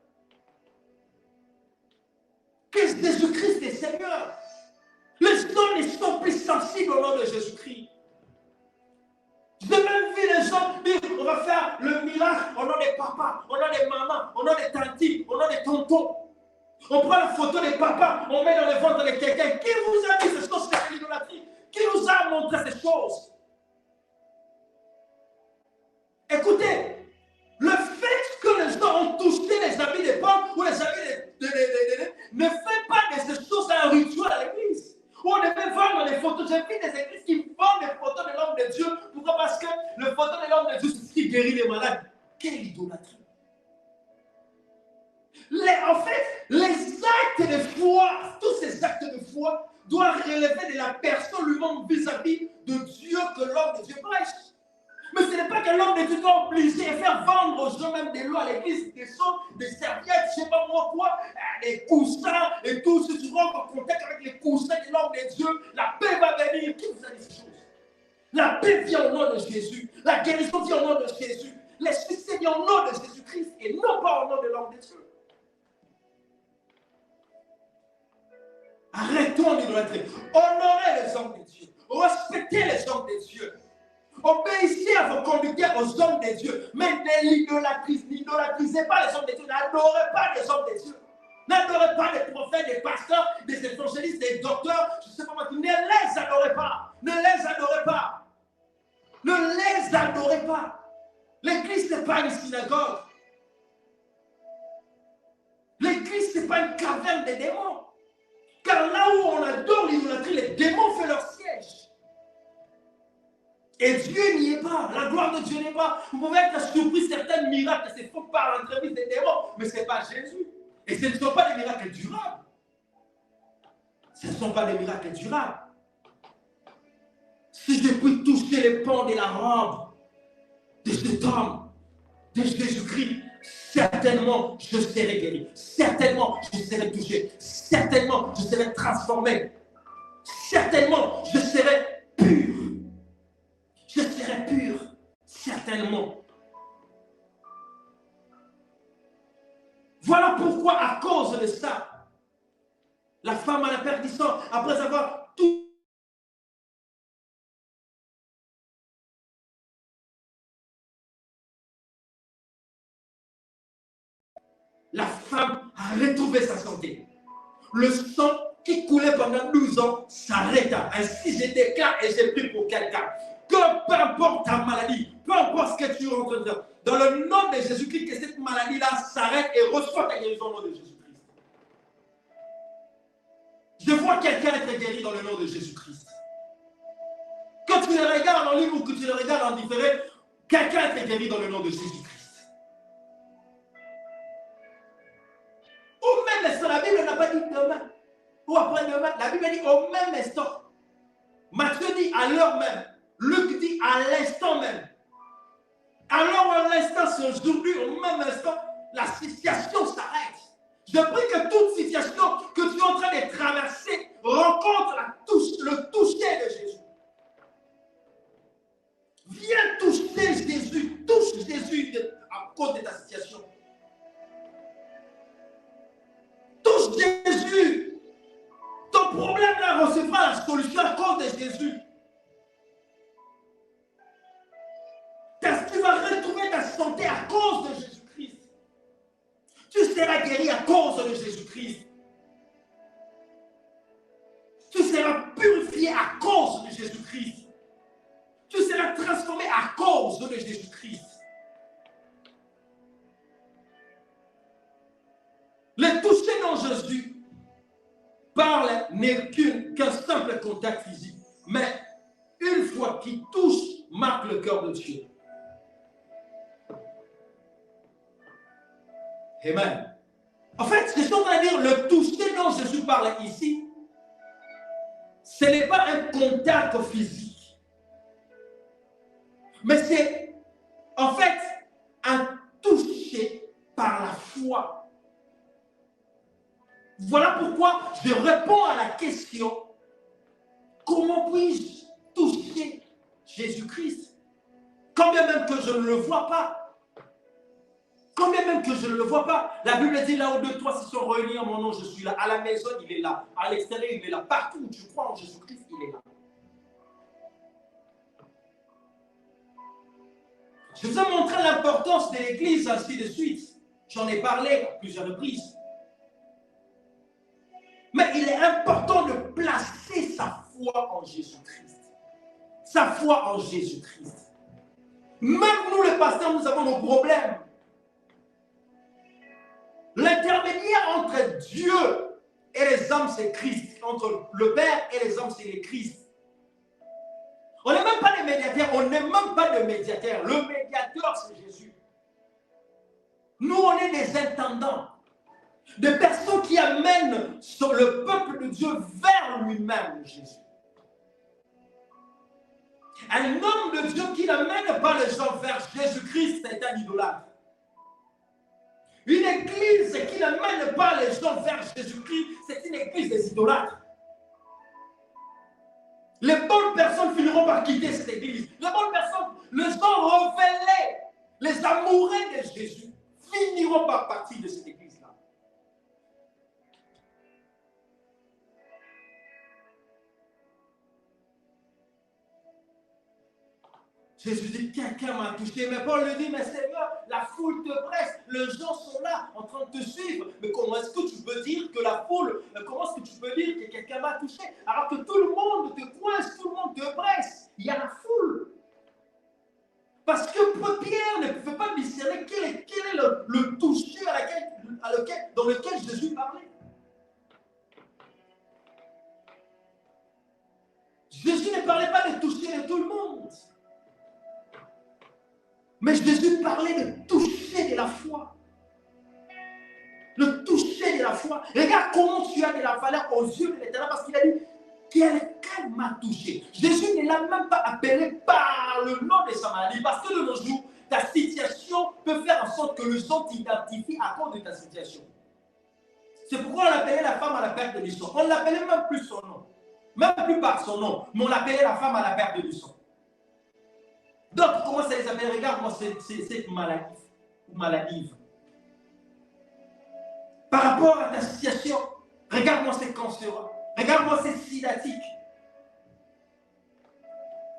Que Jésus-Christ est Seigneur. Les gens ne sont plus sensibles au nom de Jésus-Christ. J'ai même vu les gens dire, on va faire le miracle au nom des papas, au nom des mamans, au nom des tantis, au nom des tontons. On prend la photo des papas, on met dans le ventre de quelqu'un. Qui vous a dit ces choses, c'est l'idolâtrie? Qui nous a montré ces choses? Écoutez, le fait que les gens ont touché les habits des pommes ou les habits ne fait pas de ces choses un rituel à l'église. Où on devait vendre des photos. J'ai vu des églises qui vendent des photos de l'homme de Dieu. Pourquoi? Parce que le photo de l'homme de Dieu, c'est ce qui guérit les malades. Quelle idolâtrie! En fait, les actes de foi, tous ces actes de foi doivent relever de la personne lui-même vis-à-vis de Dieu que l'homme de Dieu prêche. Mais ce n'est pas que l'homme de Dieu doit obliger et faire vendre aux gens même des lois à l'église, des sons, des serviettes, je ne sais pas moi quoi, des coussins et tout. Si tu rentres en contact avec les coussins de l'homme de Dieu, la paix va venir. Qui vous a dit ces choses? La paix vient au nom de Jésus. La guérison vient au nom de Jésus. Les succès viennent au nom de Jésus-Christ et non pas au nom de l'homme de Dieu. Arrêtons d'idolâtrer. Honorez les hommes de Dieu. Respectez les hommes de Dieu. Obéissez à vos conducteurs, aux hommes de Dieu. Mais n'idolâtrisez pas les hommes de Dieu. N'adorez pas les hommes de Dieu. N'adorez pas les prophètes, les pasteurs, les évangélistes, les docteurs. Je ne sais pas moi. Ne les adorez pas. Ne les adorez pas. Ne les adorez pas. L'église n'est pas une synagogue. L'église n'est pas une caverne des démons. Car là où on adore l'idolâtrie, les démons font leur siège. Et Dieu n'y est pas. La gloire de Dieu n'est pas. Vous pouvez être surpris certains miracles qui se font par l'entremise des démons, mais ce n'est pas Jésus. Et ce ne sont pas des miracles durables. Ce ne sont pas des miracles durables. Si je puis toucher les pans de la robe de cet homme, de Jésus-Christ, certainement je serai guéri. Certainement je serai touché. Certainement je serai transformé. Certainement je serai pur. Je serai pur. Certainement. Voilà pourquoi, à cause de ça, la femme à la perdition, après avoir tout la femme a retrouvé sa santé. Le sang qui coulait pendant 12 ans s'arrêta. Ainsi, je déclare et j'ai pris pour quelqu'un que peu importe ta maladie, peu importe ce que tu rentres dans le nom de Jésus-Christ, que cette maladie-là s'arrête et reçoit ta guérison au nom de Jésus-Christ. Je vois quelqu'un être guéri dans le nom de Jésus-Christ. Quand tu le regardes en ligne ou que tu le regardes en différé, quelqu'un est guéri dans le nom de Jésus-Christ. Au même instant, la Bible n'a pas dit demain ou après-demain. La Bible dit au même instant. Matthieu dit à l'heure même. Luc dit à l'instant même. Alors à l'instant, c'est aujourd'hui, au même instant, la situation s'arrête. Je prie que toute situation que tu es en train de traverser rencontre le toucher de Jésus. Viens toucher Jésus. Touche Jésus à cause de ta situation. Touche Jésus. Ton problème là recevra la solution à cause de Jésus. Tu vas retrouver ta santé à cause de Jésus-Christ. Tu seras guéri à cause de Jésus-Christ. Tu seras purifié à cause de Jésus-Christ. Tu seras transformé à cause de Jésus-Christ. Le toucher dans Jésus parle n'est qu'un simple contact physique. Mais une fois qu'il touche, marque le cœur de Dieu. Amen. En fait, ce que je suis en train de dire, le toucher dont Jésus parle ici, Ce n'est pas un contact physique, mais c'est en fait un toucher par la foi. Voilà pourquoi je réponds à la question, comment puis-je toucher Jésus-Christ? Quand bien même que je ne le vois pas. Quand bien même que je ne le vois pas. La Bible dit là où deux, trois se sont réunis en mon nom, je suis là. À la maison, il est là. À l'extérieur, il est là. Partout où tu crois en Jésus-Christ, il est là. Je vous ai montré l'importance de l'Église, ainsi de suite. J'en ai parlé à plusieurs reprises. Mais il est important de placer sa foi en Jésus-Christ. Sa foi en Jésus-Christ. Même nous, les pasteurs, nous avons nos problèmes. L'intermédiaire entre Dieu et les hommes, c'est Christ. Entre le Père et les hommes, c'est le Christ. On n'est même pas des médiateurs. On n'est même pas de médiateurs. Le médiateur, c'est Jésus. Nous, on est des intendants. Des personnes qui amènent le peuple de Dieu vers lui-même, Jésus. Un homme de Dieu qui n'amène pas les gens vers Jésus-Christ, c'est un idolâtre. Une église qui n'amène pas les gens vers Jésus-Christ, c'est une église des idolâtres. Les bonnes personnes finiront par quitter cette église. Les bonnes personnes, les gens révélés, les amoureux de Jésus, finiront par partir de cette église-là. Jésus dit, quelqu'un m'a touché. Mais Paul lui dit, mais Seigneur, la foule te presse. Les gens sont là, en train de te suivre. Mais comment est-ce que tu peux dire que la foule, comment est-ce que tu peux dire que quelqu'un m'a touché alors que tout le monde te coince, tout le monde te presse? Il y a la foule. Parce que Pierre ne pouvait pas discerner quel est le toucher dans lequel Jésus parlait. Jésus ne parlait pas de toucher de tout le monde. Mais Jésus parlait de toucher de la foi. Le toucher de la foi. Regarde comment tu as de la valeur aux yeux de l'Éternel parce qu'il a dit, quelqu'un m'a touché. Jésus ne l'a même pas appelé par le nom de sa maladie parce que de nos jours, ta situation peut faire en sorte que les gens t'identifient à cause de ta situation. C'est pourquoi on l'appelait la femme à la perte du sang. On ne l'appelait même plus son nom. Même plus par son nom. Mais on l'appelait la femme à la perte du sang. D'autres commencent à les appeler, regarde-moi cette maladie ou maladive. Par rapport à ta situation, regarde-moi cette cancéreux, regarde-moi cette sidatique.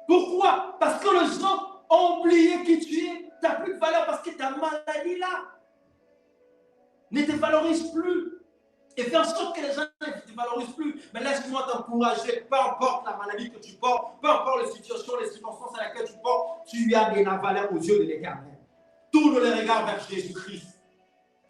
Pourquoi? Parce que les gens ont oublié qui tu es. Tu n'as plus de valeur parce que ta maladie-là ne te valorise plus. Et fait en sorte que les gens ne te valorisent plus. Mais laisse-moi t'encourager, peu importe la maladie que tu portes, peu importe les situations, les circonstances à laquelle tu portes, tu as de la valeur aux yeux de l'Éternel. Tourne les regards vers Jésus-Christ.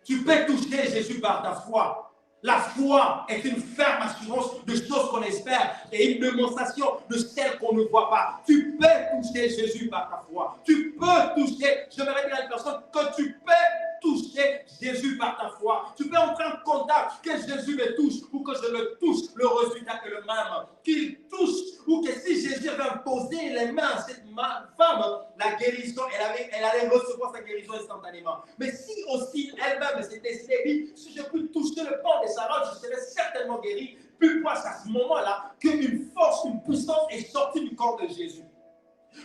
Tu peux toucher Jésus par ta foi. La foi est une ferme assurance de choses qu'on espère et une démonstration de celles qu'on ne voit pas. Tu peux toucher Jésus par ta foi. Tu peux toucher, j'aimerais dire à une personne que tu peux toucher Jésus par ta foi. Tu peux entrer en contact, que Jésus me touche ou que je le touche, le résultat est le même. Qu'il touche ou que si Jésus avait imposé les mains à cette femme, la guérison, elle allait recevoir sa guérison instantanément. Mais si aussi elle-même s'était décidée, si je peux toucher le pan de sa robe, je serais certainement guéri. Puis moi, c'est à ce moment-là qu'une force, une puissance est sortie du corps de Jésus.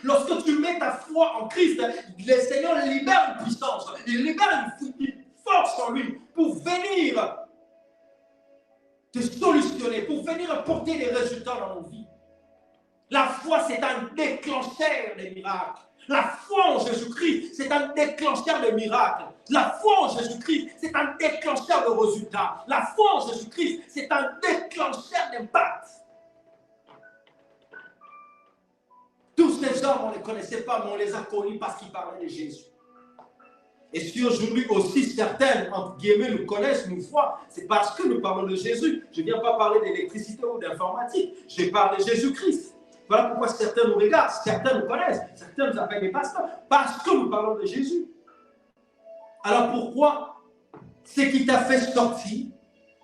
Lorsque tu mets ta foi en Christ, le Seigneur libère une puissance, il libère une force en lui pour venir te solutionner, pour venir apporter des résultats dans nos vies. La foi, c'est un déclencheur des miracles. La foi en Jésus-Christ, c'est un déclencheur de miracles. La foi en Jésus-Christ, c'est un déclencheur de résultats. La foi en Jésus-Christ, c'est un déclencheur d'impact. Tous ces hommes, on ne les connaissait pas, mais on les a connus parce qu'ils parlaient de Jésus. Et si aujourd'hui aussi certains, entre guillemets, nous connaissent, nous voient, c'est parce que nous parlons de Jésus. Je ne viens pas parler d'électricité ou d'informatique, je parle de Jésus-Christ. Voilà pourquoi certains nous regardent, certains nous connaissent, certains nous appellent des pasteurs, parce que nous parlons de Jésus. Alors pourquoi ce qui t'a fait sortir,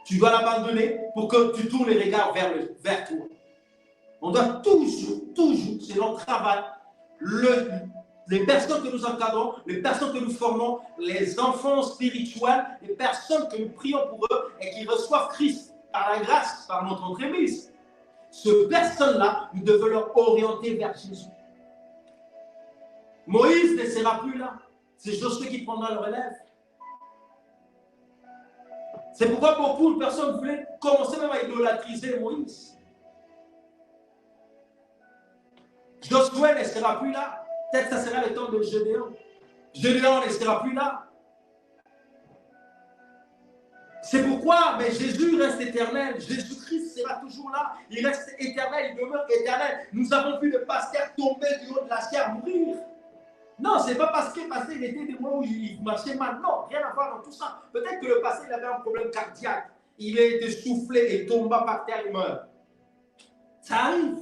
tu dois l'abandonner pour que tu tournes les regards vers toi? On doit toujours, c'est notre travail, les personnes que nous encadrons, les personnes que nous formons, les enfants spirituels, les personnes que nous prions pour eux et qui reçoivent Christ par la grâce, par notre entremise. Ces personnes-là, nous devons leur orienter vers Jésus. Moïse ne sera plus là. C'est Josué qui prendra le relève. C'est pourquoi beaucoup de personnes voulaient commencer même à idolâtriser Moïse. Josué ne sera plus là. Peut-être que ça sera le temps de Gédéon. Gédéon ne sera plus là. C'est pourquoi mais Jésus reste éternel. Jésus-Christ sera toujours là. Il reste éternel, il demeure éternel. Nous avons vu le pasteur tomber du haut de la chair, mourir. Non, ce n'est pas parce qu'il était des mois où il marchait mal. Non, rien à voir dans tout ça. Peut-être que le passé, il avait un problème cardiaque. Il a été soufflé et tomba par terre et meurt. Ça arrive.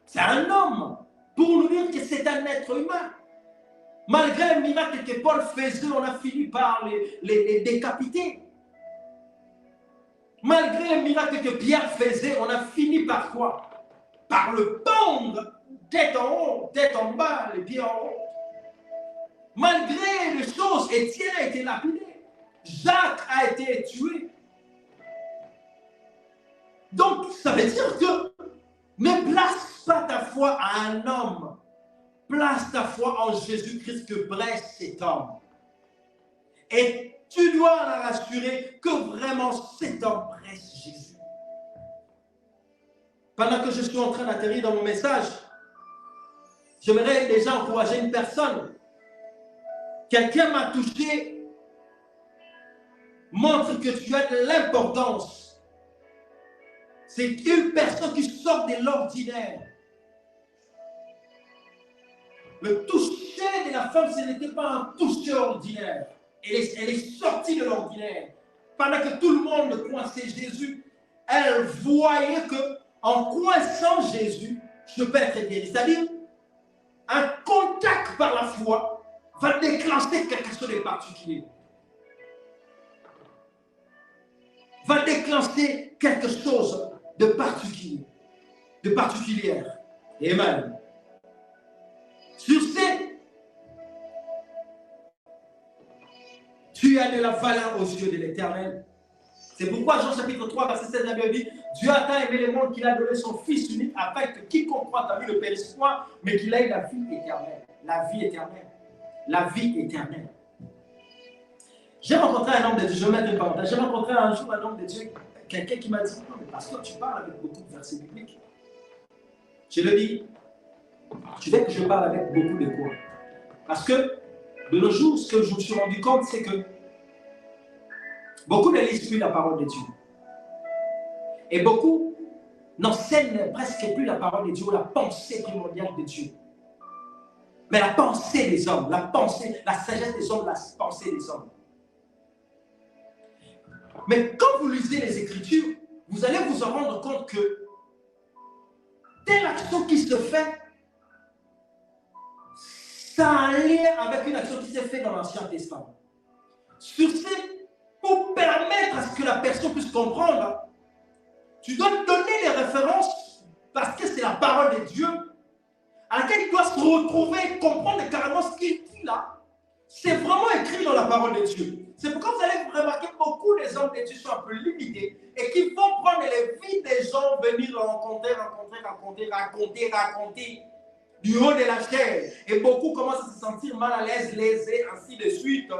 C'est un homme. Pour nous dire que c'est un être humain. Malgré le miracle que Paul faisait, on a fini par les décapiter. Malgré le miracle que Pierre faisait, on a fini par quoi? Par le pendre, tête en haut, tête en bas, les pieds en haut. Malgré les choses, Étienne a été lapidé. Jacques a été tué. Donc, ça veut dire que ne place pas ta foi à un homme. Place ta foi en Jésus-Christ que prêche cet homme. Et tu dois la rassurer que vraiment cet homme prêche Jésus. Pendant que je suis en train d'atterrir dans mon message, j'aimerais déjà encourager une personne. Quelqu'un m'a touché, montre que tu as de l'importance. C'est une personne qui sort de l'ordinaire. Le toucher de la femme, ce n'était pas un toucher ordinaire. Elle est sortie de l'ordinaire. Pendant que tout le monde coinçait Jésus, elle voyait que en coinçant Jésus, je peux être guéri. C'est-à-dire, un contact par la foi va déclencher quelque chose de particulier. Va déclencher quelque chose de particulier, de particulière. Amen. Sur ce, tu as de la valeur aux yeux de l'Éternel. C'est pourquoi Jean chapitre 3, verset 16, la Bible dit, Dieu a tant aimé le monde qu'il a donné son Fils unique afin que quiconque croit en lui ne périsse point, mais qu'il ait la vie éternelle. La vie éternelle. La vie éternelle. J'ai rencontré un homme de Dieu, je vais mettre une parenthèse, j'ai rencontré un jour un homme de Dieu, quelqu'un qui m'a dit, non mais pasteur, tu parles avec beaucoup de versets bibliques. Je lui ai dit, tu veux que je parle avec beaucoup de quoi? Parce que de nos jours, ce que je me suis rendu compte, c'est que beaucoup ne lisent plus la parole de Dieu. Et beaucoup n'enseignent presque plus la parole de Dieu, la pensée primordiale de Dieu. Mais la pensée des hommes, la pensée, la sagesse des hommes, la pensée des hommes. Mais quand vous lisez les Écritures, vous allez vous en rendre compte que telle action qui se fait, ça a un lien avec une action qui s'est faite dans l'Ancien Testament. Sur ce, pour permettre à ce que la personne puisse comprendre, tu dois donner les références parce que c'est la parole de Dieu à laquelle il doit se retrouver, comprendre carrément ce qu'il dit là. C'est vraiment écrit dans la parole de Dieu. C'est pourquoi vous allez remarquer que beaucoup des hommes de Dieu sont un peu limités et qui vont prendre les vies des gens, venir raconter du haut de la chair. Et beaucoup commencent à se sentir mal à l'aise, lésés, ainsi de suite,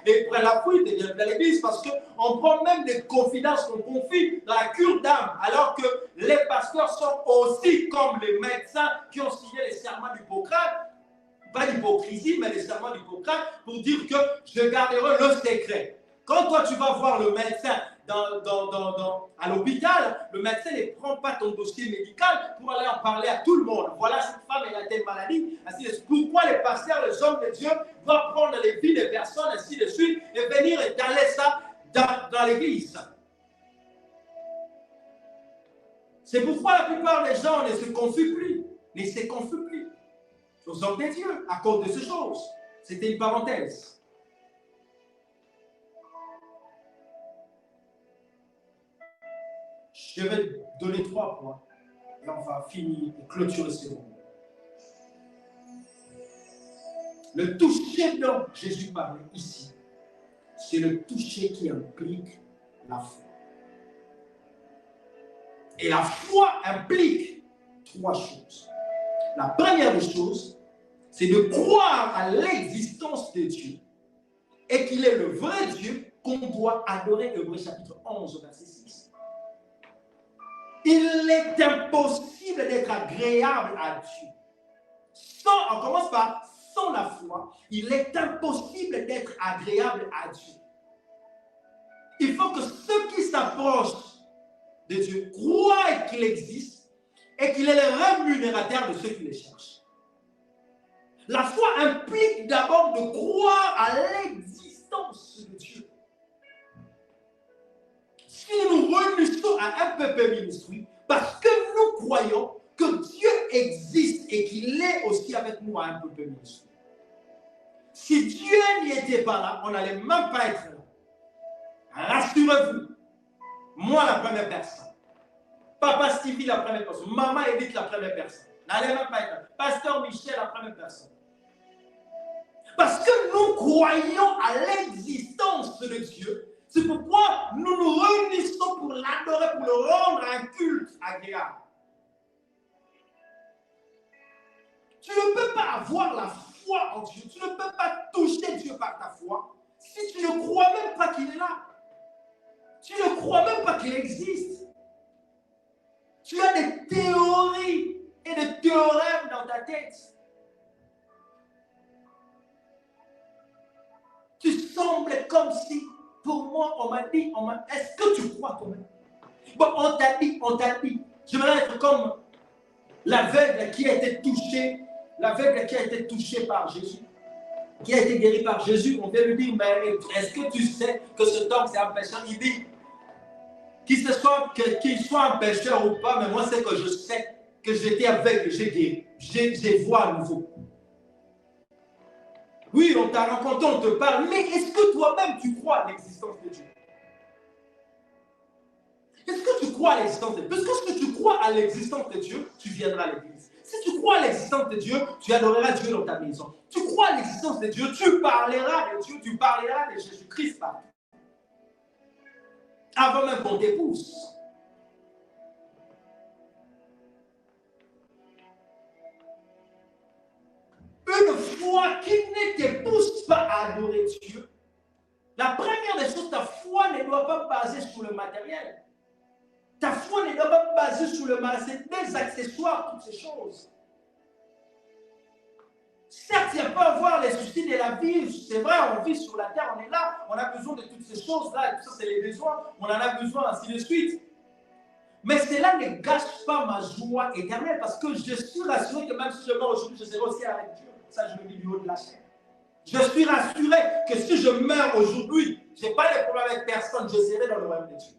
et prennent la fuite et viennent vers l'église parce qu'on prend même des confidences qu'on confie dans la cure d'âme, alors que les pasteurs sont aussi comme les médecins qui ont signé les serments d'Hippocrate, pas d'hypocrisie, mais les serments d'Hippocrate, pour dire que je garderai le secret. Quand toi tu vas voir le médecin à l'hôpital, le médecin ne prend pas ton dossier médical pour aller en parler à tout le monde. Voilà, cette femme elle a telle maladie, ainsi de suite. Pourquoi les pasteurs, les hommes de Dieu doivent prendre les vies des personnes, ainsi de suite, et venir étaler ça dans l'église? C'est pourquoi la plupart des gens ne se confient plus, aux hommes de Dieu à cause de ces choses. C'était une parenthèse. Je vais donner 3 points Et on va finir et clôturer ce moment. Le toucher dont Jésus parlait ici, c'est le toucher qui implique la foi. Et la foi implique trois choses. La première des choses, c'est de croire à l'existence de Dieu et qu'il est le vrai Dieu qu'on doit adorer. Hébreux chapitre 11, verset 6. Il est impossible d'être agréable à Dieu. On commence par sans la foi, il est impossible d'être agréable à Dieu. Il faut que ceux qui s'approchent de Dieu croient qu'il existe et qu'il est le rémunérateur de ceux qui le cherchent. La foi implique d'abord de croire à l'existence de Dieu. Si nous nous réunissons à un peuple ministry, parce que nous croyons que Dieu existe et qu'il est aussi avec nous à un peuple ministry. Si Dieu n'y était pas là, on n'allait même pas être là. Rassurez-vous, moi la première personne, Papa Stevie la première personne, Maman Edith la première personne, n'allait même pas être là. Pasteur Michel la première personne. Parce que nous croyons à l'existence de Dieu, c'est pourquoi nous nous réunissons pour l'adorer, pour le rendre un culte agréable. Tu ne peux pas avoir la foi en Dieu, tu ne peux pas toucher Dieu par ta foi si tu ne crois même pas qu'il est là. Tu ne crois même pas qu'il existe. Tu as des théories et des théorèmes dans ta tête. Tu sembles comme si, pour moi, on m'a dit, est-ce que tu crois quand même? Bon, on t'a dit. Je vais être comme l'aveugle qui a été touché. L'aveugle qui a été touché par Jésus, qui a été guéri par Jésus, on vient lui dire, mais est-ce que tu sais que cet homme c'est un pécheur? Il dit, qu'il soit un pécheur ou pas, mais moi c'est que je sais que j'étais aveugle, j'ai guéri, j'ai vois à nouveau. Oui, on t'a rencontré, on te parle, mais est-ce que toi-même tu crois à l'existence de Dieu? Est-ce que tu crois à l'existence de Dieu? Parce que si tu crois à l'existence de Dieu, tu viendras à l'église. Si tu crois à l'existence de Dieu, tu adoreras Dieu dans ta maison. Tu crois à l'existence de Dieu, tu parleras de Dieu, tu parleras de Jésus-Christ partout. Avant même qu'on t'épouse. Une foi qui ne t'épouse pas à adorer Dieu, la première des choses, ta foi ne doit pas baser sur le matériel. Ta foi ne doit pas baser sur le matériel, c'est des accessoires, toutes ces choses. Certes, il peut avoir les soucis de la vie, c'est vrai, on vit sur la terre, on est là, on a besoin de toutes ces choses-là, et tout ça, c'est les besoins, on en a besoin, ainsi de suite. Mais cela ne gâche pas ma joie éternelle, parce que je suis rassuré que même si je meurs aujourd'hui, je serai aussi avec Dieu. Ça, je le dis du haut de la chaîne. Je suis rassuré que si je meurs aujourd'hui, je n'ai pas de problème avec personne, je serai dans le royaume de Dieu.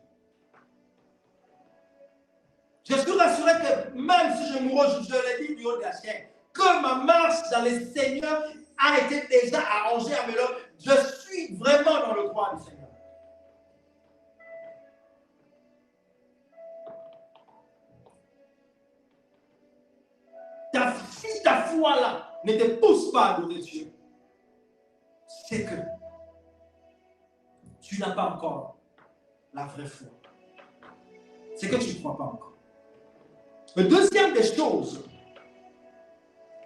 Je suis rassuré que même si je mourrai, je le dis du haut de la chaîne, que ma marche dans le Seigneur a été déjà arrangée à Melo. Je suis vraiment dans le droit du Seigneur. Si ta foi là ne te pousse pas à adorer Dieu, c'est que tu n'as pas encore la vraie foi. C'est que tu ne crois pas encore. Le deuxième des choses,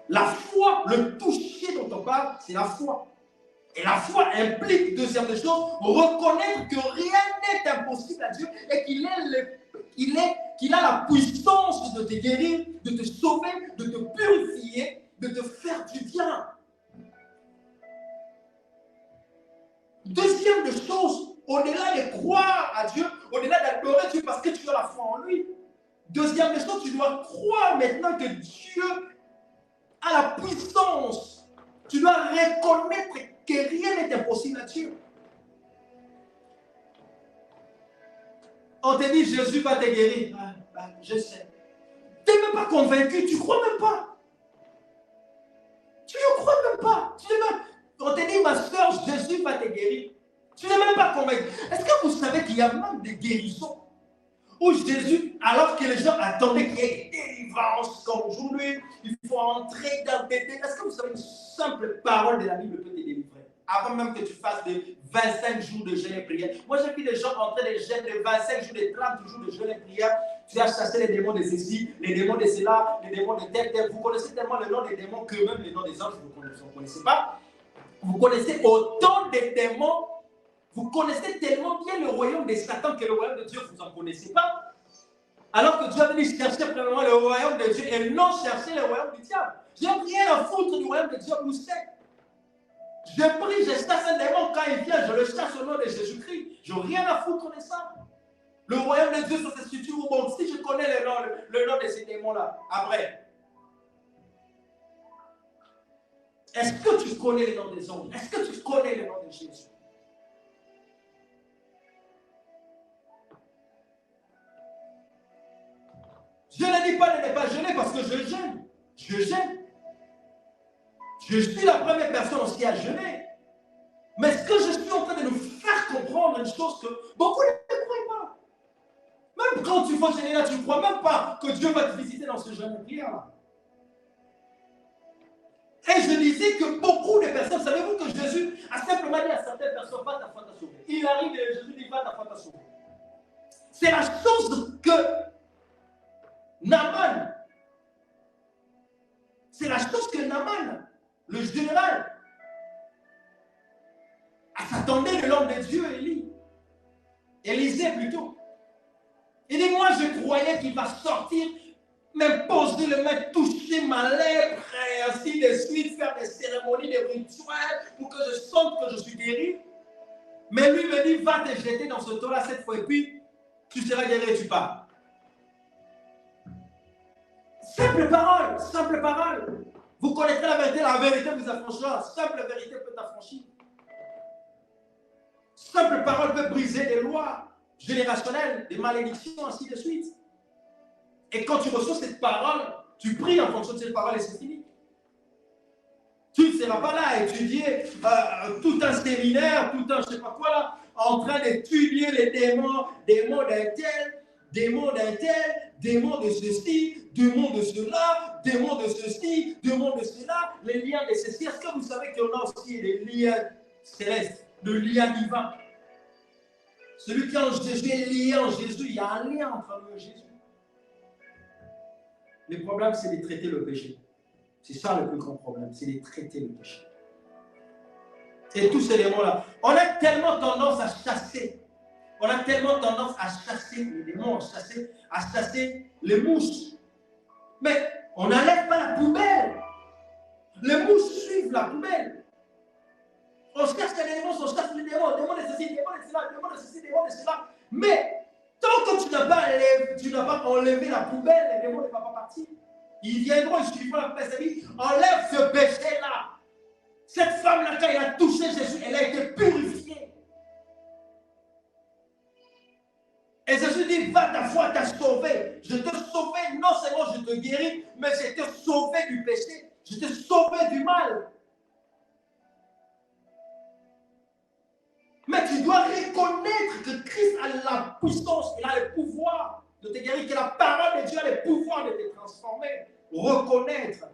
la foi, le toucher dont on parle, c'est la foi. Et la foi implique, deuxième des choses, reconnaître que rien n'est impossible à Dieu et qu'il a la puissance de te guérir, de te sauver, de te purifier, de te faire du bien. Deuxième des choses, au-delà de croire à Dieu, au-delà d'adorer Dieu parce que tu as la foi en lui, deuxième des choses, tu dois croire maintenant que Dieu a la puissance. Tu dois reconnaître que rien n'est impossible à Dieu. On te dit Jésus va te guérir. Je sais. Tu n'es même pas convaincu, tu ne crois même pas. Tu ne crois même pas. On te dit ma soeur, Jésus va te guérir. Tu n'es même pas convaincu. Est-ce que vous savez qu'il y a même des guérisons où Jésus, alors que les gens attendaient qu'il y ait des délivrance comme aujourd'hui. Il faut entrer dans des... Est-ce que vous savez, une simple parole de la Bible peut te délivrer? Avant même que tu fasses des 25 jours de jeûne et prière. Moi, j'ai vu des gens entrer des jeûnes de 25 jours, de 30 jours de jeûne et prière. Tu as chassé les démons de ceci, les démons de cela, les démons de tel. Vous connaissez tellement le nom des démons que même le nom des anges, vous ne connaissez pas. Vous connaissez autant de démons. Vous connaissez tellement bien le royaume de Satan que le royaume de Dieu, vous n'en connaissez pas. Alors que Dieu a venu chercher premièrement le royaume de Dieu et non chercher le royaume du diable. J'ai rien à foutre du royaume de Dieu, vous savez. Je prie, je chasse un démon, quand il vient, je le chasse au nom de Jésus-Christ. Je n'ai rien à foutre de ça. Le royaume de Dieu, ça se situe où? Bon, si je connais le nom de ces démons-là, après. Est-ce que tu connais le nom des anges? Est-ce que tu connais le nom de Jésus? Je ne dis pas de ne pas jeûner parce que je jeûne. Je jeûne. Je suis la première personne aussi à jeûner. Mais ce que je suis en train de nous faire comprendre, une chose que beaucoup ne croient pas. Même quand tu vas jeûner là, tu ne crois même pas que Dieu va te visiter dans ce jeûne de prière-là. Et je disais que beaucoup de personnes, savez-vous que Jésus a simplement dit à certaines personnes, va ta foi t'a sauvé. Il arrive et Jésus dit, va ta foi t'a sauvé. C'est la chose que Naaman, c'est la chose que Naaman, le général, s'attendait de l'homme de Dieu, Élisée plutôt. Il dit, moi je croyais qu'il va sortir, me poser le main, toucher ma lèvre, et ainsi de suite, faire des cérémonies, des rituels, pour que je sente que je suis guéri. Mais lui me dit, va te jeter dans ce temps-là cette fois, et puis tu seras guéri et tu pars. Simple parole, simple parole. Vous connaîtrez la vérité vous affranchira. Simple vérité peut t'affranchir. Simple parole peut briser des lois générationnelles, des malédictions, ainsi de suite. Et quand tu reçois cette parole, tu pries en fonction de cette parole et c'est fini. Tu ne seras pas là à étudier tout un séminaire, tout un je ne sais pas quoi là, en train d'étudier les démons d'un tel, démons d'un tel, démons de ceci, démons de cela, démons de ceci, démons de cela, les liens de ceci. Est-ce que vous savez qu'il y en a aussi des liens célestes, le lien divin? Celui qui est en Jésus est lié en Jésus. Il y a un lien entre nous et Jésus. Le problème, c'est de traiter le péché. C'est ça le plus grand problème, c'est de traiter le péché. Et tous ces démons-là, on a tellement tendance à chasser. On a tellement tendance à chasser les démons, à chasser les mouches. Mais on n'enlève pas la poubelle. Les mouches suivent la poubelle. On cherche les démons, on cherche les démons de ceci, démons de cela, démons de ceci, démons de cela. Mais tant que tu n'as pas enlevé la poubelle, les démons ne vont pas partir. Ils viendront, ils suivront la paix. Enlève ce péché-là. Cette femme-là, quand elle a touché Jésus, elle a été purifiée. Et Jésus dit, va, ta foi t'a sauvé. Je t'ai sauvé, non seulement je te guéris, mais je t'ai sauvé du péché. Je t'ai sauvé du mal. Mais tu dois reconnaître que Christ a la puissance, il a le pouvoir de te guérir, que la parole de Dieu a le pouvoir de te transformer. Reconnaître.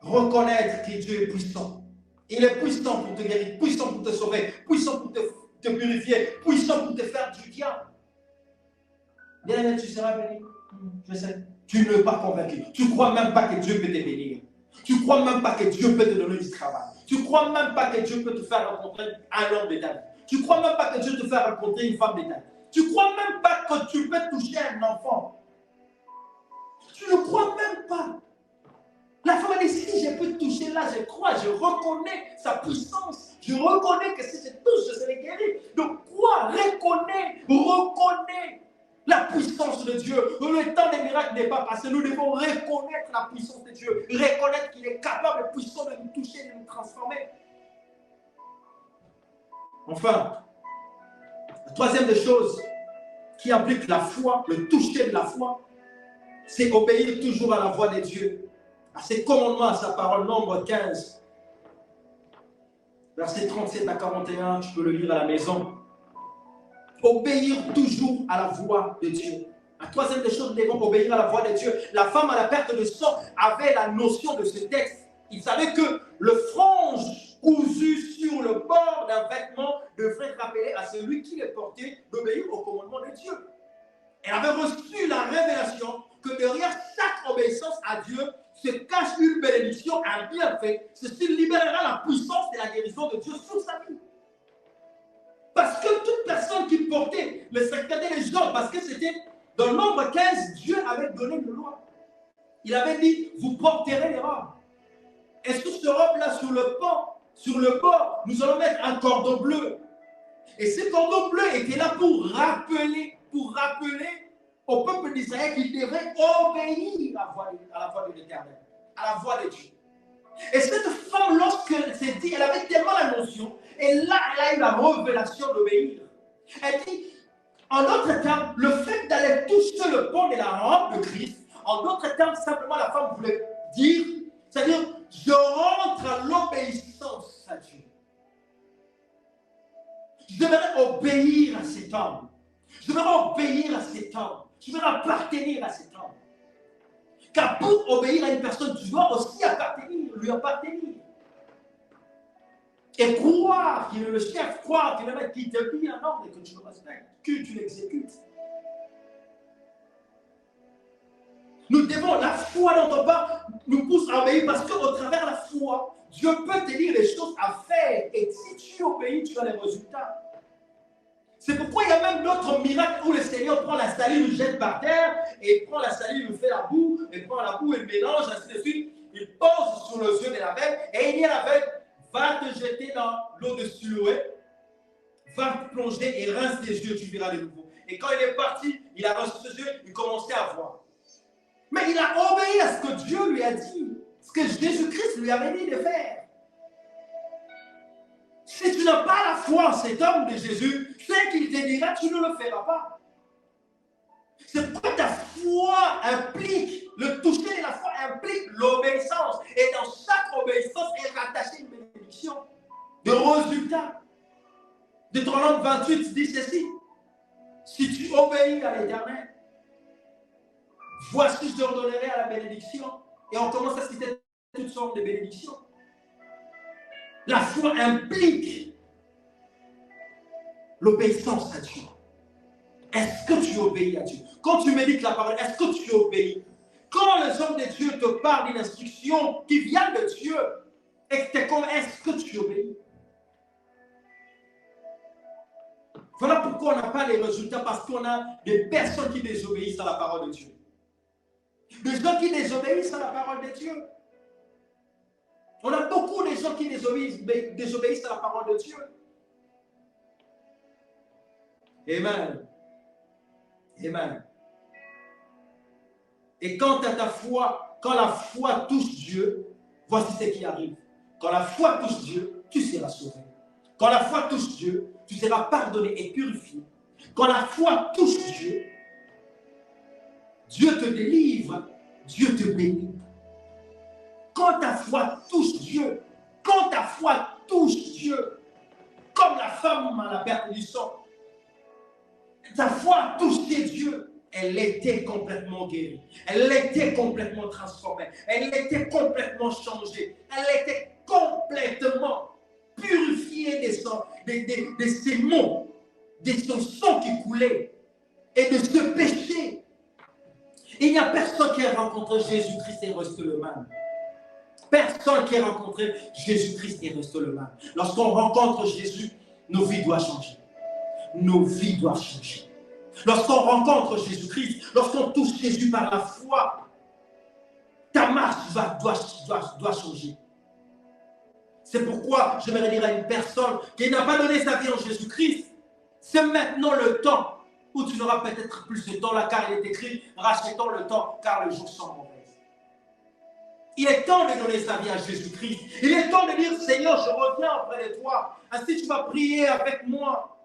Reconnaître que Dieu est puissant. Il est puissant pour te guérir, puissant pour te sauver, puissant pour te purifier, puissant pour te faire du bien. Bien, tu seras béni. Je sais. Tu ne es pas convaincu. Tu ne crois même pas que Dieu peut te bénir. Tu ne crois même pas que Dieu peut te donner du travail. Tu ne crois même pas que Dieu peut te faire rencontrer un homme de ta vie. Tu ne crois même pas que Dieu te fait rencontrer une femme de ta vie. Tu ne crois même pas que tu peux toucher un enfant. Tu ne crois même pas. La femme a dit, si je peux toucher là, je crois, je reconnais sa puissance. Je reconnais que si je touche, je serai guéri. Donc crois, reconnais la puissance de Dieu. Le temps des miracles n'est pas passé. Nous devons reconnaître la puissance de Dieu. Reconnaître qu'il est capable, puissant de nous toucher, de nous transformer. Enfin, la troisième des choses qui implique la foi, le toucher de la foi, c'est obéir toujours à la voix de Dieu, à ses commandements, à sa parole. Nombre 15, versets 37 à 41, tu peux le lire à la maison. obéir toujours à la voix de Dieu. La troisième des choses, nous devons obéir à la voix de Dieu. La femme à la perte de sang avait la notion de ce texte. Il savait que le frange cousu sur le bord d'un vêtement devrait rappeler à celui qui le portait d'obéir au commandement de Dieu. Elle avait reçu la révélation que derrière chaque obéissance à Dieu se cache une bénédiction, un bienfait. Ceci libérera la puissance et la guérison de Dieu sur sa vie. Parce que toute personne qui portait le secrétaire des gens, parce que c'était dans le nombre 15, Dieu avait donné une loi. Il avait dit, vous porterez les robes. Et sur ce robe-là, sur le bord, nous allons mettre un cordon bleu. Et ce cordon bleu était là pour rappeler au peuple d'Israël qu'il devrait obéir à la voix de l'Éternel, à la voix de Dieu. Et cette femme, lorsqu'elle s'est dit, elle avait tellement la notion, et là, elle a eu la révélation d'obéir. Elle dit, en d'autres termes, le fait d'aller toucher le pont de la robe de Christ, en d'autres termes, simplement la femme voulait dire, c'est-à-dire, je rentre à l'obéissance à Dieu. Je devrais obéir à cet homme. Je devrais obéir à cet homme. Je devrais appartenir à cet homme. Car pour obéir à une personne, tu dois aussi lui appartenir. Et croire qu'il est le chef, croire qu'il est le mec qui te dit un ordre et que tu le respectes, que tu l'exécutes. Nous devons, la foi dont on parle nous pousse à obéir parce qu'au travers de la foi, Dieu peut te dire les choses à faire et si tu obéis, tu as les résultats. C'est pourquoi il y a même d'autres miracles où le Seigneur prend la salive, le jette par terre, et il prend la salive, il fait la boue, il prend la boue, il mélange, ainsi de suite. Il pose sur les yeux de l'aveugle, et il dit à l'aveugle, va te jeter dans l'eau de Siloé, va te plonger et rince tes yeux, tu verras de nouveau. Et quand il est parti, il a rincé ses yeux, il commençait à voir. Mais il a obéi à ce que Dieu lui a dit, ce que Jésus-Christ lui avait dit de faire. Si tu n'as pas la foi en cet homme de Jésus, ce qu'il te dira, tu ne le feras pas. C'est pourquoi ta foi implique, le toucher de la foi implique l'obéissance. Et dans chaque obéissance est rattachée une bénédiction de résultat. Deutéronome 28 dit ceci. Si tu obéis à l'Éternel, voici je te redonnerai à la bénédiction. Et on commence à citer toutes sortes de bénédictions. La foi implique l'obéissance à Dieu. Est-ce que tu obéis à Dieu? Quand tu médites la parole, est-ce que tu obéis? Quand les hommes de Dieu te parlent d'une instruction qui vient de Dieu, est-ce que tu obéis? Voilà pourquoi on n'a pas les résultats, parce qu'on a des personnes qui désobéissent à la parole de Dieu. Des gens qui désobéissent à la parole de Dieu. On a beaucoup de gens qui désobéissent à la parole de Dieu. Amen. Amen. Et quant à ta foi, quand la foi touche Dieu, voici ce qui arrive. Quand la foi touche Dieu, tu seras sauvé. Quand la foi touche Dieu, tu seras pardonné et purifié. Quand la foi touche Dieu, Dieu te délivre, Dieu te bénit. Quand ta foi touche Dieu, quand ta foi touche Dieu, comme la femme à la perte du sang, ta foi touchait Dieu, elle était complètement guérie, elle était complètement transformée, elle était complètement changée, elle était complètement purifiée de ses maux, de son sang qui coulait et de ce péché. Il n'y a personne qui a rencontré Jésus-Christ et reste le même. Personne qui a rencontré Jésus-Christ et reste le même. Lorsqu'on rencontre Jésus, nos vies doivent changer. Nos vies doivent changer. Lorsqu'on rencontre Jésus-Christ, lorsqu'on touche Jésus par la foi, ta marche doit changer. C'est pourquoi j'aimerais dire à une personne qui n'a pas donné sa vie en Jésus-Christ, c'est maintenant le temps où tu n'auras peut-être plus ce temps-là, car il est écrit, rachetons le temps, car les jours sont mauvais. Il est temps de donner sa vie à Jésus-Christ. Il est temps de dire, Seigneur, je reviens auprès de toi. Ainsi, tu vas prier avec moi.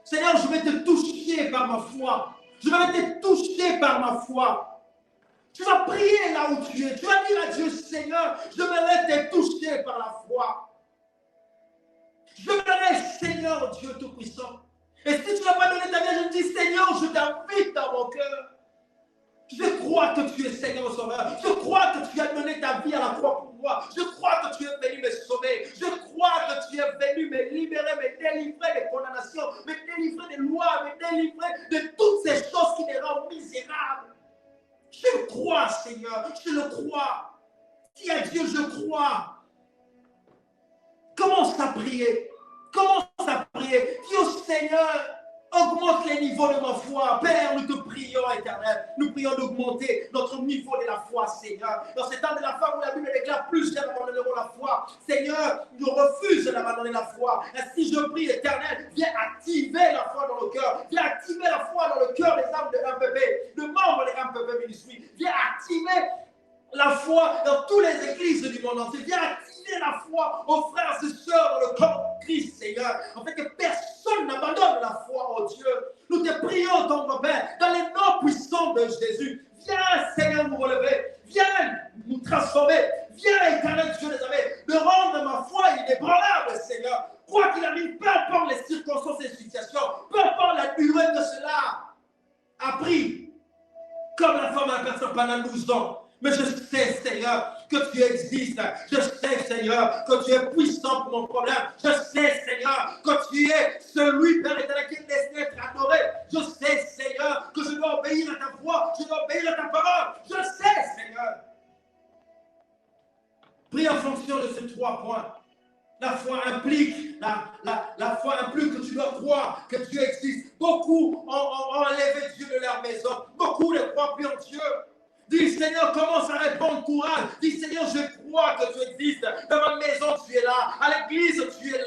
Seigneur, je vais te toucher par ma foi. Je vais te toucher par ma foi. Tu vas prier là où tu es. Tu vas dire à Dieu, Seigneur, je vais te toucher par la foi. Je verrai, Seigneur Dieu Tout-Puissant, Et si tu n'as pas donné ta vie, je te dis, Seigneur, je t'invite dans mon cœur. Je crois que tu es Seigneur au Sauveur. Je crois que tu as donné ta vie à la croix pour moi. Je crois que tu es venu me sauver. Je crois que tu es venu me libérer, me délivrer des condamnations, me délivrer des lois, me délivrer de toutes ces choses qui me rendent misérable. Je le crois, Seigneur. Je le crois. Dis à Dieu, je crois. Commence à prier. Commence à prier. Dis au Seigneur, augmente les niveaux de ma foi. Père, nous te prions, Éternel. Nous prions d'augmenter notre niveau de la foi, Seigneur. Dans ces temps de la foi où la Bible déclare plusieurs abandonneront la foi. Seigneur, nous refusons d'abandonner la foi. Ainsi, je prie, Éternel, viens activer la foi dans le cœur. Viens activer la foi dans le cœur des âmes de MPP, de membres de MPP Ministry. Viens activer la foi dans toutes les églises du monde entier. Viens activer la foi aux frères et sœurs dans le corps de Christ, Seigneur. En fait, que personne n'abandonne la foi, oh Dieu. Nous te prions, ton Père, dans les noms puissants de Jésus. Viens, Seigneur, nous relever. Viens nous transformer. Viens, Éternel Dieu des armées, de rendre ma foi inébranlable, Seigneur. Quoi qu'il arrive, peu importe les circonstances et les situations, peu importe la durée que cela a pris, comme la femme à la personne pendant 12 ans. Mais je sais, Seigneur, que tu existes. Je sais, Seigneur, que tu es puissant pour mon problème. Je sais, Seigneur, que tu es celui, Père éternel, qui est destiné à être adoré. Je sais, Seigneur, que je dois obéir à ta voix. Je dois obéir à ta parole. Je sais, Seigneur. Prie en fonction de ces 3 points. La foi implique, la foi implique que tu dois croire que Dieu existe. Beaucoup ont enlevé Dieu de leur maison. Beaucoup ne croient plus en Dieu. Dis, Seigneur, commence à répondre courage. Dis, Seigneur, je crois que tu existes. Dans ma maison, tu es là. À l'église, tu es